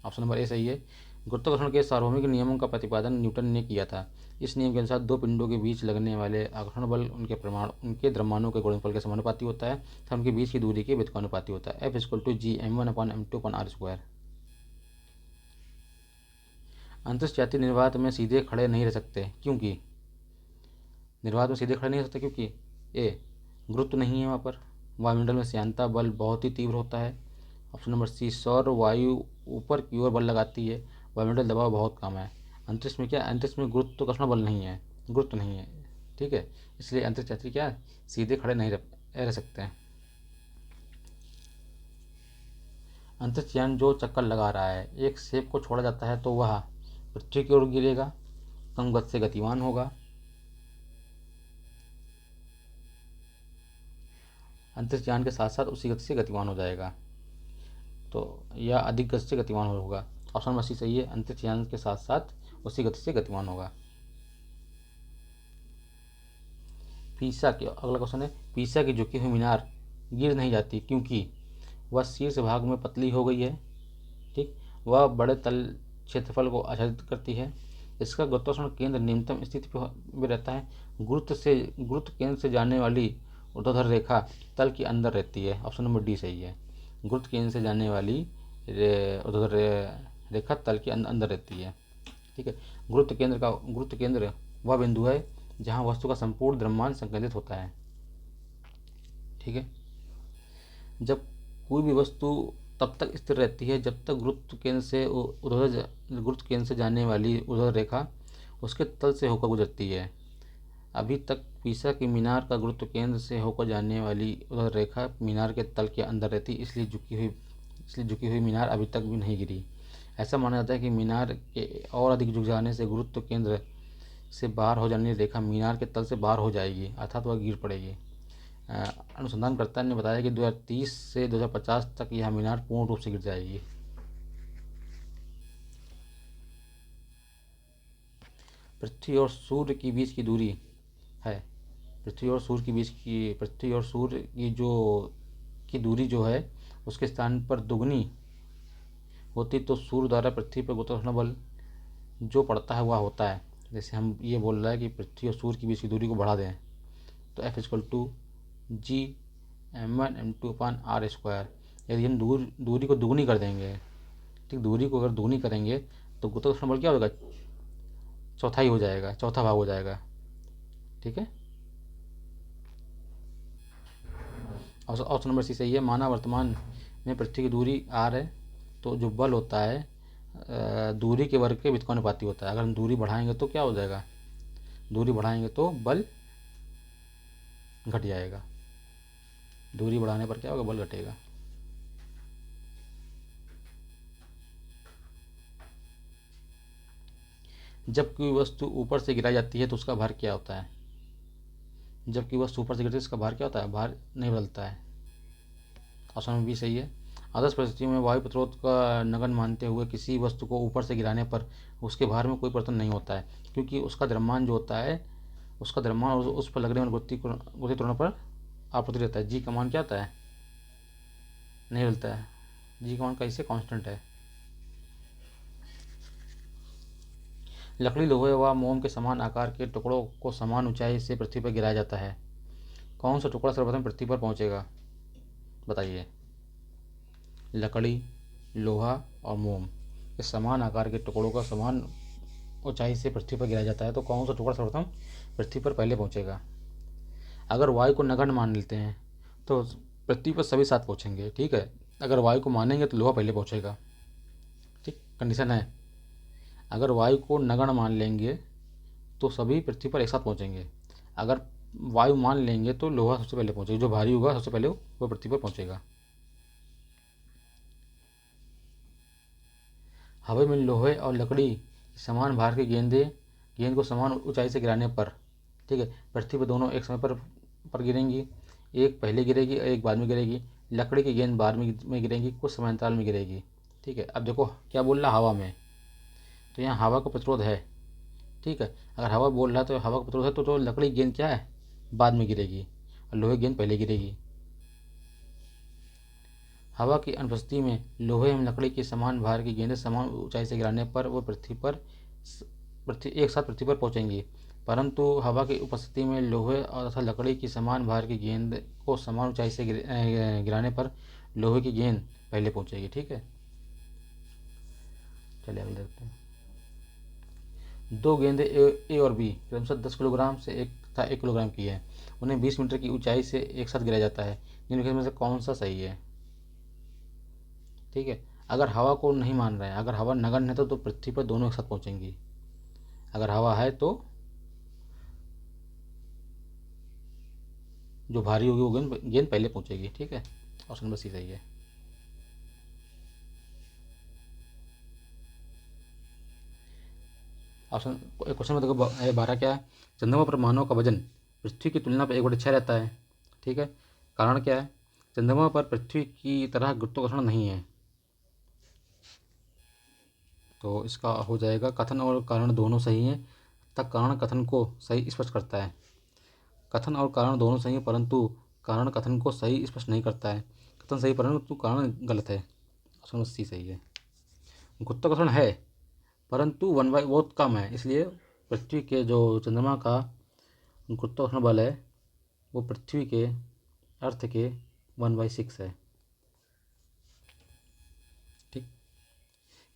ऑप्शन नंबर ए सही है। गुरुत्वाकर्षण के सार्वभौमिक नियमों का प्रतिपादन न्यूटन ने किया था। इस नियम के अनुसार दो पिंडों के बीच लगने वाले आकर्षण बल उनके द्रव्यमानों के गुणनफल के समानुपाती होता है तथा उनके बीच की दूरी के व्युत्क्रमानुपाती होता है। F=G m1/m2/r²। अंतर्जातीय निर्वात में सीधे खड़े नहीं रह सकते क्योंकि ए, गुरुत्व नहीं है वहाँ पर, वायुमंडल में श्यानता बल बहुत ही तीव्र होता है। ऑप्शन नंबर सी, सौर वायु ऊपर की ओर बल लगाती है, वायुमंडल दबाव बहुत कम है। अंतरिक्ष में गुरुत्वाकर्षण बल नहीं है, गुरुत्व नहीं है। ठीक है, इसलिए अंतरिक्ष यात्री क्या सीधे खड़े नहीं रह सकते हैं। अंतरिक्ष यान जो चक्कर लगा रहा है, एक सेब को छोड़ा जाता है तो वह पृथ्वी की ओर गिरेगा, कम गति से गतिमान होगा। अंतरिक्ष यान के साथ साथ उसी गति से गतिमान हो जाएगा, तो यह अधिक गति से गतिमान होगा। ऑप्शन नंबर सी सही है, अंतरिक्ष यान के साथ साथ उसी गति से गतिमान होगा। अगला क्वेश्चन है, पीसा की झुकी हुई मीनार गिर नहीं जाती क्योंकि वह शीर्ष भाग में पतली हो गई है। ठीक, वह बड़े तल क्षेत्रफल को आच्छादित करती है। इसका गुरुत्वाकर्षण केंद्र निम्नतम स्थिति में रहता है। गुरुत्व केंद्र से जाने वाली ऊर्ध्वाधर रेखा तल के अंदर रहती है। ऑप्शन नंबर डी सही है। गुरुत्व केंद्र से जाने वाली ऊर्ध्वाधर रेखा तल के अंदर रहती है। ठीक है, गुरुत्व केंद्र वह बिंदु है जहाँ वस्तु का संपूर्ण द्रव्यमान संकेंद्रित होता है। ठीक है, जब कोई भी वस्तु तब तक स्थिर रहती है जब तक गुरुत्व केंद्र से जाने वाली ऊर्ध्वाधर रेखा उसके तल से होकर गुजरती है। अभी तक पीसा की मीनार का गुरुत्व केंद्र से होकर जाने वाली ऊर्ध्वाधर रेखा मीनार के तल के अंदर रहती, इसलिए झुकी हुई मीनार अभी तक भी नहीं गिरी। ऐसा माना जाता है कि मीनार के और अधिक झुक जाने से गुरुत्व केंद्र से बाहर हो जाने रेखा मीनार के तल से बाहर हो जाएगी, अर्थात वह गिर पड़ेगी। अनुसंधानकर्ता ने बताया कि 2030 से 2050 तक यह मीनार पूर्ण रूप से गिर जाएगी। पृथ्वी और सूर्य के बीच की दूरी है, पृथ्वी और सूर्य की दूरी जो है उसके स्थान पर दुगनी होती तो सूर्य द्वारा पृथ्वी पर गुरुत्वाकर्षण बल जो पड़ता है वह होता है। जैसे हम ये बोल रहा है कि पृथ्वी और सूर्य के बीच की दूरी को बढ़ा दें तो F=G m1m2/r²। यदि हम दूरी को दुगनी कर देंगे, ठीक, दूरी को अगर दुगनी करेंगे तो गुरुत्वाकर्षण बल क्या होगा, चौथा भाग हो जाएगा। ठीक है, ऑप्शन नंबर सी सही है। माना वर्तमान में पृथ्वी की दूरी r है तो जो बल होता है दूरी के वर्ग के व्युत्क्रमानुपाती होता है। अगर हम दूरी बढ़ाएंगे तो क्या हो जाएगा, दूरी बढ़ाएंगे तो बल घट जाएगा, दूरी बढ़ाने पर क्या होगा, बल घटेगा। जब कोई वस्तु ऊपर से गिराई जाती है तो उसका भार क्या होता है? जब कोई वस्तु ऊपर से गिरती है उसका भार क्या होता है, भार नहीं बदलता है। ऑप्शन भी सही है। आदर्श परिस्थितियों में वायु प्रतिरोध का नगण्य मानते हुए किसी वस्तु को ऊपर से गिराने पर उसके भार में कोई परिवर्तन नहीं होता है क्योंकि उसका द्रव्यमान जो होता है उस पर लगने वाले गुरुत्वीय त्वरण पर आपूर्ति रहता है। जी का मान क्या होता है, नहीं बदलता है। जी का मान कैसे कांस्टेंट है। लकड़ी, लोहे व मोम के समान आकार के टुकड़ों को समान ऊंचाई से पृथ्वी पर गिराया जाता है। कौन सा टुकड़ा सर्वप्रथम पृथ्वी पर पहुंचेगा, बताइए। लकड़ी, लोहा और मोम के समान आकार के टुकड़ों का समान ऊंचाई से पृथ्वी पर गिराया जाता है तो कौन सा टुकड़ा सर्वप्रथम पृथ्वी पर पहले पहुंचेगा। अगर वायु को नगण्य मान लेते हैं तो पृथ्वी पर सभी साथ पहुँचेंगे, ठीक है। अगर वायु को मानेंगे तो लोहा पहले पहुँचेगा, ठीक कंडीशन है। अगर वायु को नगण्य मान लेंगे तो सभी पृथ्वी पर एक साथ पहुँचेंगे। अगर वायु मान लेंगे तो लोहा सबसे पहले पहुँचेगा, जो भारी होगा सबसे पहले वो पृथ्वी पर पहुँचेगा। हवा में लोहे और लकड़ी समान भार की गेंद को समान ऊंचाई से गिराने पर, ठीक है, पृथ्वी पर दोनों एक समय पर गिरेंगी। एक पहले गिरेगी और एक बाद में गिरेगी। लकड़ी की गेंद बाद में गिरेगी, कुछ समांतराल में गिरेगी, ठीक है। अब देखो क्या बोल रहा हवा में, तो यहाँ हवा का प्रतिरोध है, ठीक है। अगर हवा बोल रहा है तो हवा का प्रतिरोध है, तो लकड़ी गेंद क्या है, बाद में गिरेगी और लोहे गेंद पहले गिरेगी। हवा की अनुपस्थिति में लोहे एवं लकड़ी की समान भार की गेंदें समान ऊंचाई से गिराने पर वो एक साथ पृथ्वी पर पहुंचेंगी। परंतु हवा की उपस्थिति में लोहे और तथा लकड़ी की समान भार की गेंद को समान ऊंचाई से गिराने पर लोहे की गेंद पहले पहुंचेगी, ठीक है। चलिए आगे देखते हैं। दो गेंदें ए और बी क्रमशः 10 किलोग्राम से 1 किलोग्राम की है। उन्हें 20 मीटर की ऊंचाई से एक साथ गिराया जाता है। निम्नलिखित में से कौन सा सही है, ठीक है। अगर हवा को नहीं मान रहे हैं, अगर हवा नगण्य है तो पृथ्वी पर दोनों एक साथ पहुंचेंगी। अगर हवा है तो जो भारी होगी वो गेंद पहले पहुंचेगी, ठीक है। ऑप्शन नंबर सी सही है। ऑप्शन क्वेश्चन में देखो 12 क्या है, चंद्रमा पर मानव का वजन पृथ्वी की तुलना पर 1/6 रहता है, ठीक है। कारण क्या है, चंद्रमा पर पृथ्वी की तरह गुरुत्वाकर्षण नहीं है। तो इसका हो जाएगा कथन और कारण दोनों सही हैं तब कारण कथन को सही स्पष्ट करता है। कथन और कारण दोनों सही है परंतु कारण कथन को सही स्पष्ट नहीं करता है। कथन सही परंतु कारण गलत है। ऑप्शन सी सही है। गुरुत्वाकर्षण है परंतु 1/, बहुत कम है, इसलिए पृथ्वी के जो चंद्रमा का गुरुत्वाकर्षण बल है वो पृथ्वी के अर्थ के 1/6 है, ठीक।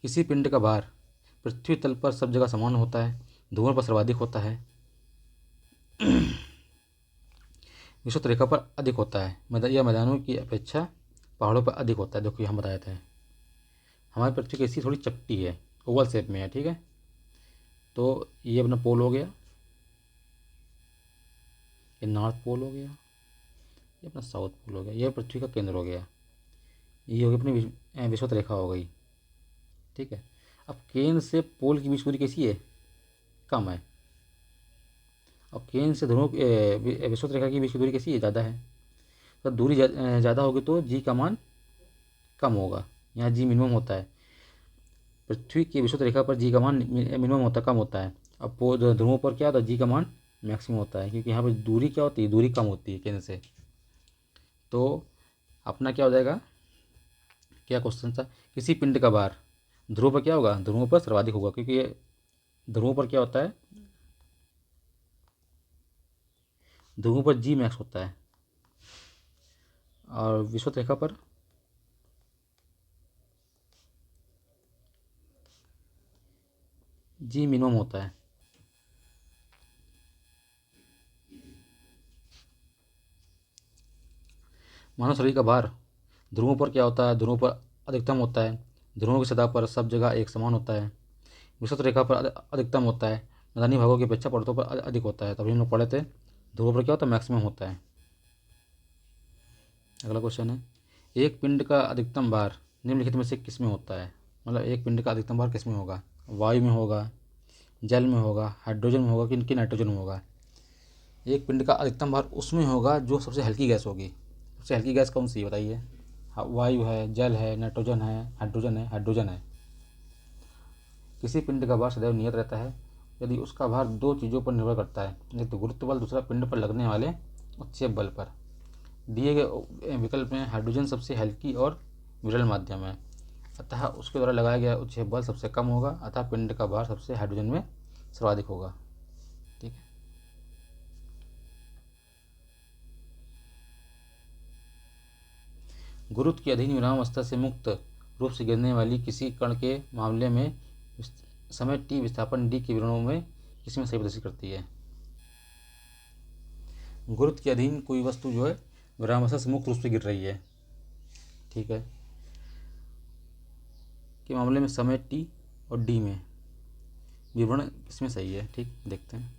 किसी पिंड का भार पृथ्वी तल पर सब जगह समान होता है, ध्रुवों पर सर्वाधिक होता है, विषुवत रेखा पर अधिक होता है, यह मैदानों की अपेक्षा पहाड़ों पर अधिक होता है। देखो यहाँ बताया था हमारी पृथ्वी की थोड़ी चपटी है, ओवल शेप में है, ठीक है। तो ये अपना पोल हो गया, ये नॉर्थ पोल हो गया, ये अपना साउथ पोल हो गया, ये पृथ्वी का केंद्र हो गया, ये होगी अपनी विषुवत रेखा हो गई, ठीक है। अब केंद्र से पोल की बीच दूरी कैसी है, कम है। अब केंद्र से ध्रुव विषुवत रेखा की बीच की दूरी कैसी है, ज़्यादा है। तो दूरी ज़्यादा होगी तो जी का मान कम होगा, यहाँ जी मिनिमम होता है। पृथ्वी की विषुवत रेखा पर जी का मान मिनिमम होता है, कम होता है। अब ध्रुवों पर क्या होता है, जी का मान मैक्सिमम होता है, क्योंकि यहाँ पर दूरी क्या होती है, दूरी कम होती है केंद्र से। तो अपना क्या हो जाएगा, क्या क्वेश्चन था, किसी पिंड का भार ध्रुव पर क्या होगा, ध्रुवों पर सर्वाधिक होगा, क्योंकि ये ध्रुवों पर क्या होता है, ध्रुवों पर जी मैक्स होता है और विषुवत रेखा पर जी मिनिमम होता है। मानव शरीर का भार ध्रुवों पर क्या होता है, ध्रुवों पर अधिकतम होता है, ध्रुवों की सतह पर सब जगह एक समान होता है, विषुवत रेखा पर अधिकतम होता है, मैदानी भागों की अपेक्षा पर्वतों पर अधिक होता है। तभी हम लोग पढ़े थे ध्रुवों पर क्या होता है, मैक्सिमम होता है। अगला क्वेश्चन है, एक पिंड का अधिकतम भार निम्नलिखित में से किस में होता है, मतलब एक पिंड का अधिकतम भार किस में होगा, वायु में होगा, जल में होगा, हाइड्रोजन में होगा कि नाइट्रोजन में होगा। एक पिंड का अधिकतम भार उसमें होगा जो सबसे हल्की गैस होगी। सबसे हल्की गैस कौन सी है बताइए, वायु है, जल है, नाइट्रोजन है, हाइड्रोजन है, हाइड्रोजन है। किसी पिंड का भार सदैव नियत रहता है यदि उसका भार दो चीज़ों पर निर्भर करता है, एक तो गुरुत्व बल, दूसरा पिंड पर लगने वाले उत्क्षेप बल पर। दिए गए विकल्प में हाइड्रोजन सबसे हल्की और विरल माध्यम है, अतः उसके द्वारा लगाया गया उत्क्षेप बल सबसे कम होगा, अतः पिंड का भार सबसे हाइड्रोजन में सर्वाधिक होगा, ठीक है। गुरुत्व की अधीन विरामावस्था से मुक्त रूप से गिरने वाली किसी कण के मामले में समय t विस्थापन d के विवरणों में किसी में सही प्रदर्शित करती है। गुरुत्व के अधीन कोई वस्तु जो है विरामावस्था से मुक्त रूप से गिर रही है, ठीक है, के मामले में समय t और d में विवरण किसमें सही है, ठीक, देखते हैं।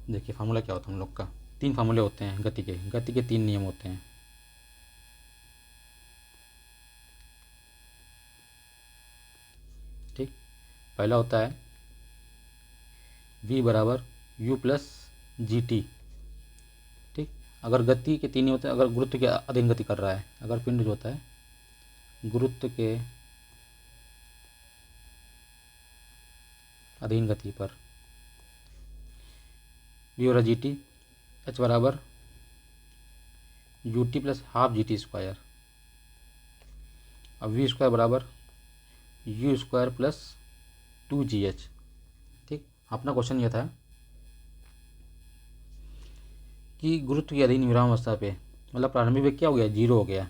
देखिए फार्मूला क्या होता है हम लोग का, 3 फार्मूले होते हैं गति के 3 नियम होते हैं। ठीक, पहला होता है v बराबर u प्लस जी टी। ठीक, अगर गति के 3 नियम होते हैं, अगर गुरुत्व के अधीन गति कर रहा है, अगर पिंड जो होता है गुरुत्व के अधीन गति पर v बराबर जी टी, h बराबर U T plus half G T square, अब वी स्क्वायर बराबर यू स्क्वायर प्लस 2gh। ठीक, अपना क्वेश्चन यह था कि गुरुत्व के अधीन विरामावस्था पे मतलब प्रारंभिक वेग क्या हो गया, 0 हो गया,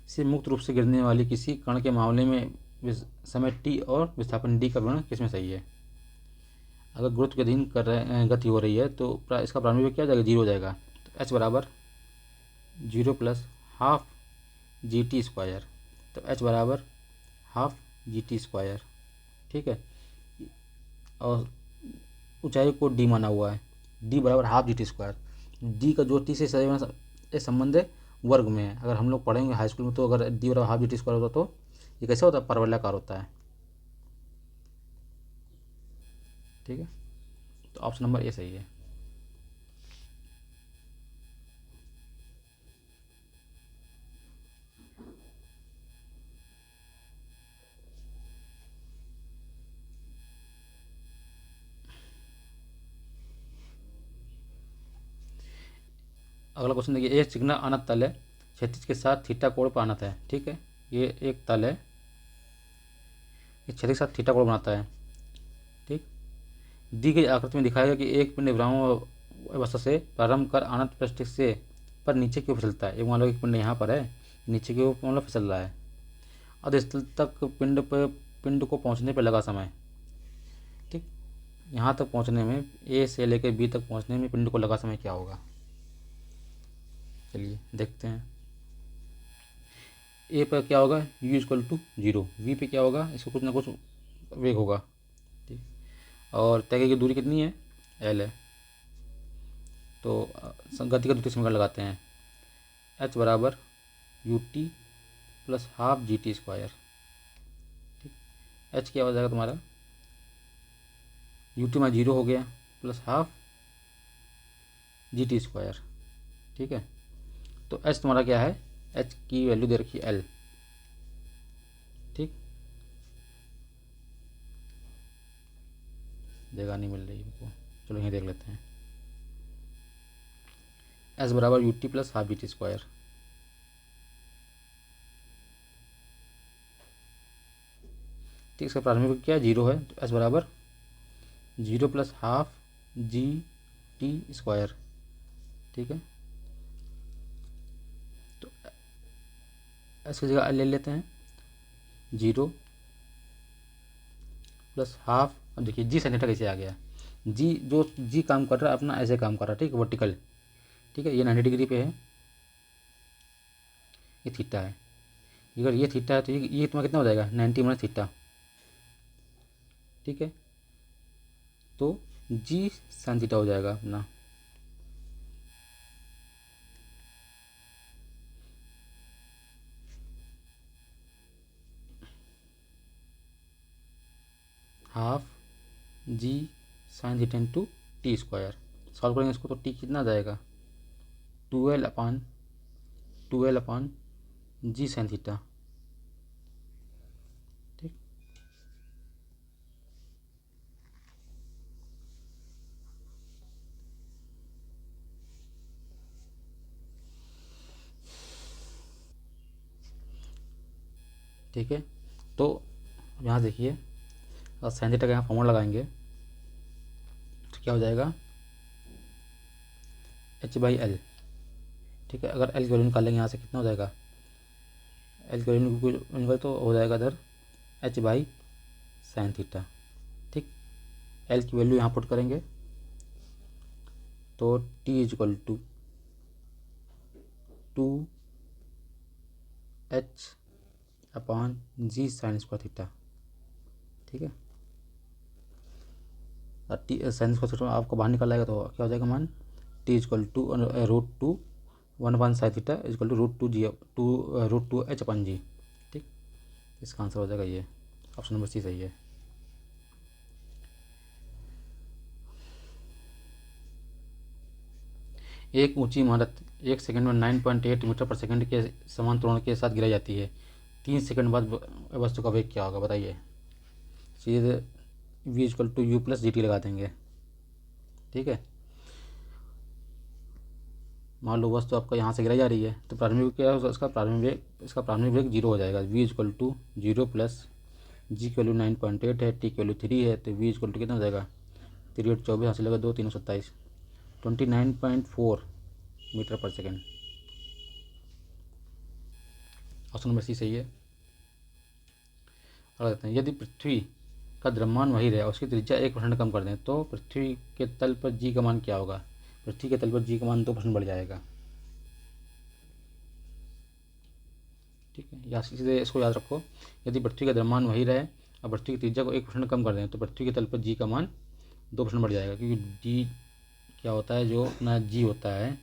से मुक्त रूप से गिरने वाली किसी कण के मामले में समय t और विस्थापन d का विवरण किसमें सही है। अगर गुरुत्व के अधीन कर रहे गति हो रही है तो इसका प्रारंभिक वेग क्या हो जाएगा, 0 हो जाएगा। तो h बराबर 0 plus half G T square, तो h बराबर हाफ जी टी स्क्वायर। ठीक है, और ऊंचाई को d माना हुआ है, d बराबर half G T square. d का जो t से संबंध है वर्ग में है। अगर हम लोग पढ़ेंगे हाई स्कूल में तो अगर d बराबर हाफ जी टी स्क्वायर होता तो ये कैसे होता है, परवलयाकार होता है। ठीक है, तो ऑप्शन नंबर ए सही है। अगला क्वेश्चन देखिए, एक चिकना अनंत तल है, क्षैतिज के साथ थीटा कोण पर अनंत है। ठीक है, ये एक तल है, ये क्षैतिज के साथ थीटा कोण बनाता है। ठीक, दी गई आकृति में दिखाया गया कि एक पिंड विरामावस्था से प्रारंभ कर अनंत पृष्ठ से पर नीचे की ओर फिसलता है। एक मान लो एक पिंड यहाँ पर है, नीचे की ओर मतलब फिसल रहा है। अध स्थल तक पिंड को पहुँचने पर लगा समय। ठीक, यहाँ तक पहुँचने में ए से लेकर बी तक पहुँचने में पिंड को लगा समय क्या होगा, चलिए देखते हैं। ए पर क्या होगा, u इक्वल टू 0, वी पे क्या होगा, इसको कुछ ना कुछ वेग होगा। ठीक, और तय की दूरी कितनी है, एल है, तो गति का द्वितीय समीकरण लगाते हैं, h बराबर U T plus half G T square. ठीक, h क्या हो जाएगा तुम्हारा, यू टी में 0 हो गया plus half G T square. ठीक है, तो h तुम्हारा क्या है, h की वैल्यू दे रखी है l। ठीक, जगह नहीं मिल रही हमको, चलो यहीं देख लेते हैं। s बराबर U T plus half G T square. ठीक, इसका प्रारंभिक क्या है, 0 है, तो s बराबर 0 plus half G T square. ठीक है, तो s की जगह ले लेते हैं, 0 प्लस हाफ। अब देखिए जी साइन थीटा कैसे आ गया, जी काम कर रहा है अपना ऐसे काम कर रहा है। ठीक, वर्टिकल। ठीक है, ये 90 डिग्री पे है, ये थीटा है। अगर ये थीटा है तो ये तुम्हारा कितना हो जाएगा, 90 माइनस थीटा। ठीक है, तो जी साइन थीटा हो जाएगा अपना। Half G sine theta into T square. Solve करेंगे इसको तो टी कितना आ जाएगा, 12 अपान जी साइन थीटा। ठीक, ठीक है, तो यहाँ देखिए और साइन थीटा का यहाँ फॉर्मूला लगाएंगे तो क्या हो जाएगा, एच बाई एल। ठीक है, अगर एल की वैल्यू निकालेंगे यहाँ से कितना हो जाएगा, एल की वैल्यू निकाल तो हो जाएगा इधर एच बाई साइन थीटा। ठीक, एल की वैल्यू यहाँ पुट करेंगे तो T equal to 2h/g sine square theta. ठीक है, टी साइन स्क्वायर थीटा आपको बाहर निकल आएगा तो क्या हो जाएगा मान, T equal to √2 1/sin theta equal to √2h/g। ठीक, इसका आंसर हो जाएगा ये, ऑप्शन नंबर सी सही है। एक ऊंची इमारत 1 सेकंड में 9.8 मीटर पर सेकंड के समान त्वरण के साथ गिराई जाती है। 3 सेकंड बाद वस्तु का वेग क्या होगा बताइए। सीधे v equal to u plus g t लगा देंगे। ठीक है, मान लो वस्तु आपका यहाँ से गिराई जा रही है तो प्रारंभिक क्या है इसका प्रारंभिक वेग 0 हो जाएगा। v इजक्वल टू 0 प्लस जी की वैल्यू 9.8 है, टी की वैल्यू 3 है, तो v इजक्वल टू कितना हो जाएगा 3 8 24 हासिल लगा 2 3 27 29.4 मीटर पर सेकेंड। ऑप्शन नंबर सी सही है। और कहते हैं यदि पृथ्वी का द्रव्यमान वही रहे और उसकी त्रिज्या 1% कम कर दें तो पृथ्वी के तल पर जी का मान क्या होगा। पृथ्वी के तल पर जी का मान 2% बढ़ जाएगा। ठीक है, या सीधे इसको याद रखो, यदि पृथ्वी का द्रव्यमान वही रहे और पृथ्वी की त्रिज्या को 1% कम कर दें तो पृथ्वी के तल पर जी का मान 2% बढ़ जाएगा। क्योंकि जी क्या होता है, जो अपना जी होता है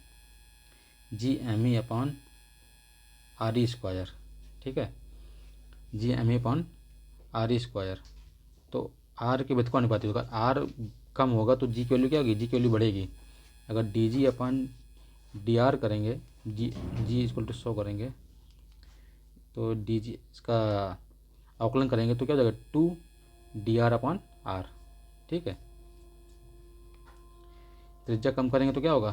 G_m/RE²। ठीक है, G_m/RE²। तो आर के व्यक्त को अनुपातिक होगा, आर कम होगा तो जी की वैल्यू क्या होगी, जी की वैल्यू बढ़ेगी। अगर DG/DR करेंगे, जी इक्वल टू 100 करेंगे तो DG इसका अवकलन करेंगे तो क्या हो जाएगा 2DR/R। ठीक है, त्रिज्या कम करेंगे तो क्या होगा,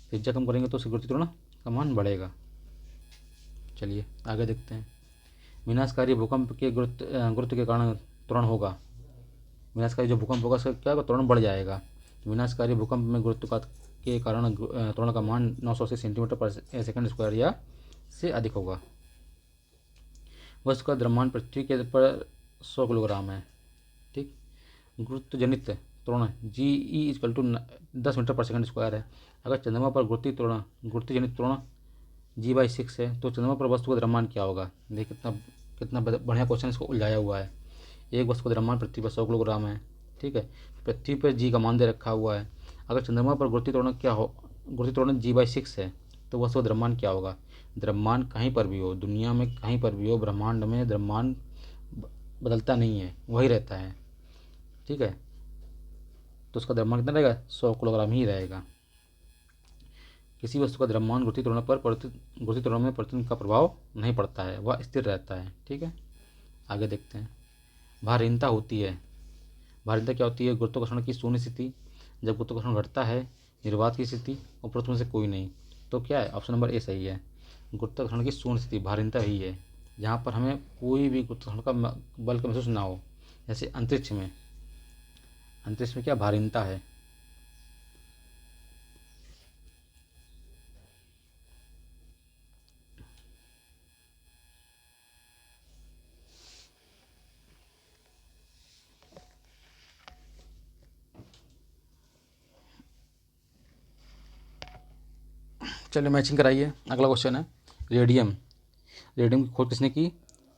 त्रिज्या कम करेंगे तो उसकी गुरुत्व त्वरण का मान बढ़ेगा। चलिए आगे देखते हैं। विनाशकारी भूकंप के गुरुत्व के कारण त्वरण होगा। विनाशकारी जो भूकंप होगा उसका क्या होगा, त्वरण बढ़ जाएगा। विनाशकारी भूकंप में गुरुत्व के कारण त्वरण का मान 980 सेंटीमीटर पर सेकंड स्क्वायर या से अधिक होगा। वस्तु का द्रव्यमान पृथ्वी के पर 100 किलोग्राम है। ठीक, गुरुत्वजनित त्वरण GE इक्वल टू 10 मीटर पर सेकंड स्क्वायर है। अगर चंद्रमा पर गुरुत्वजनित त्वरण G/6 है तो चंद्रमा पर वस्तु का द्रव्यमान क्या होगा। देखिए कितना बढ़िया क्वेश्चन, इसको उलझाया हुआ है। एक वस्तु का द्रव्यमान पृथ्वी पर 100 किलोग्राम है। ठीक है, पृथ्वी पर जी का मान दे रखा हुआ है। अगर चंद्रमा पर गुरुत्व त्वरण G/6 है तो वस्तु का द्रव्यमान क्या होगा। द्रव्यमान कहीं पर भी हो, दुनिया में कहीं पर भी हो, ब्रह्मांड में द्रव्यमान बदलता नहीं है, वही रहता है। ठीक है, तो उसका द्रव्यमान कितना रहेगा, 100 किलोग्राम ही रहेगा। किसी वस्तु का द्रव्यमान गुरुत्व त्वरण में परिवर्तन का प्रभाव नहीं पड़ता है, वह स्थिर रहता है। ठीक है, आगे देखते हैं। भारहीनता होती है। भारहीनता क्या होती है, गुरुत्वाकर्षण की शून्य स्थिति। जब गुरुत्वाकर्षण घटता है, निर्वात की स्थिति और पृथ्वी में से कोई नहीं, तो क्या है, ऑप्शन नंबर ए सही है। गुरुत्वाकर्षण की शून्य स्थिति भारहीनता ही है, जहाँ पर हमें कोई भी गुरुत्वाकर्षण का बल का महसूस ना हो। जैसे अंतरिक्ष में क्या भारहीनता है। चलिए मैचिंग कराइए। अगला क्वेश्चन है रेडियम की खोज किसने की,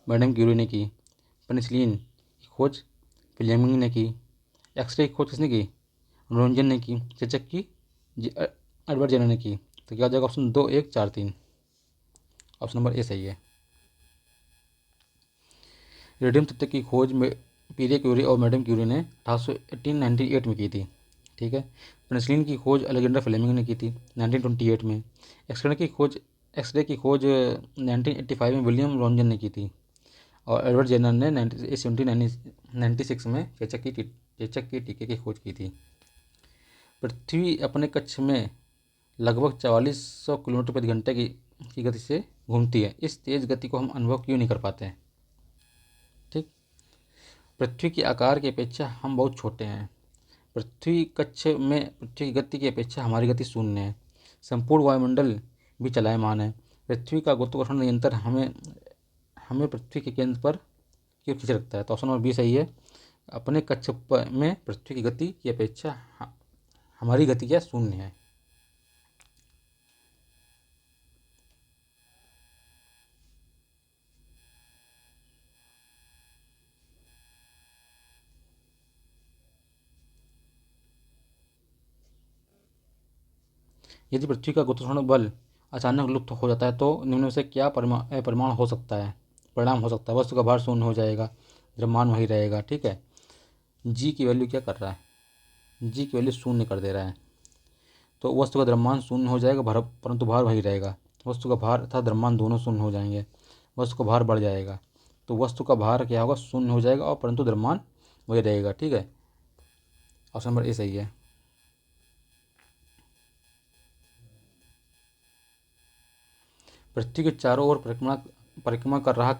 मैडम क्यूरी ने की। पेनिसिलिन की खोज फ्लेमिंग ने की। एक्सरे की खोज किसने की, मनोरंजन ने की। चेचक की एडवर्ड जेनर ने की। तो क्या हो जाएगा, ऑप्शन 2 1 4 3, ऑप्शन नंबर ए सही है। रेडियम तत्व की खोज में पीरे क्यूरी और मैडम क्यूरी ने 1898 में की थी। ठीक है, पेनिसिलिन की खोज अलेक्जेंडर फ्लेमिंग ने की थी 1928 में। एक्सरे की खोज 1985 में विलियम रॉन्जन ने की थी। और एडवर्ड जेनर ने 1796 में चेचक के टीके की खोज की थी। पृथ्वी अपने कक्ष में लगभग 4400 किलोमीटर प्रति घंटे की गति से घूमती है। इस तेज गति को हम अनुभव क्यों नहीं कर पाते हैं। ठीक, पृथ्वी के आकार की अपेक्षा हम बहुत छोटे हैं। पृथ्वी की गति की अपेक्षा हमारी गति शून्य है। संपूर्ण वायुमंडल भी चलायमान है। पृथ्वी का गुरुत्वाकर्षण नियंत्रण हमें पृथ्वी के केंद्र पर क्यों खींच रखता है। तो ऑप्शन नंबर बी सही है। अपने कक्ष में पृथ्वी की गति की अपेक्षा हमारी गति क्या शून्य है। यदि पृथ्वी का गुरुत्वाकर्षण बल अचानक लुप्त हो जाता है तो निम्न में से क्या परिमाण हो सकता है, परिणाम हो सकता है। वस्तु का भार शून्य हो जाएगा, द्रव्यमान वही रहेगा। ठीक है, जी की वैल्यू क्या कर रहा है, जी की वैल्यू शून्य कर दे रहा है, तो वस्तु का द्रव्यमान शून्य हो जाएगा, भार परंतु भार वही रहेगा। वस्तु का भार तथा द्रव्यमान दोनों शून्य हो जाएंगे, वस्तु का भार बढ़ जाएगा, तो वस्तु का भार क्या होगा, शून्य हो जाएगा और परंतु द्रव्यमान वही रहेगा। ठीक है, ऑप्शन नंबर ए सही है। पृथ्वी के चारों ओर परिक्रमा परिक्रमा कर रहा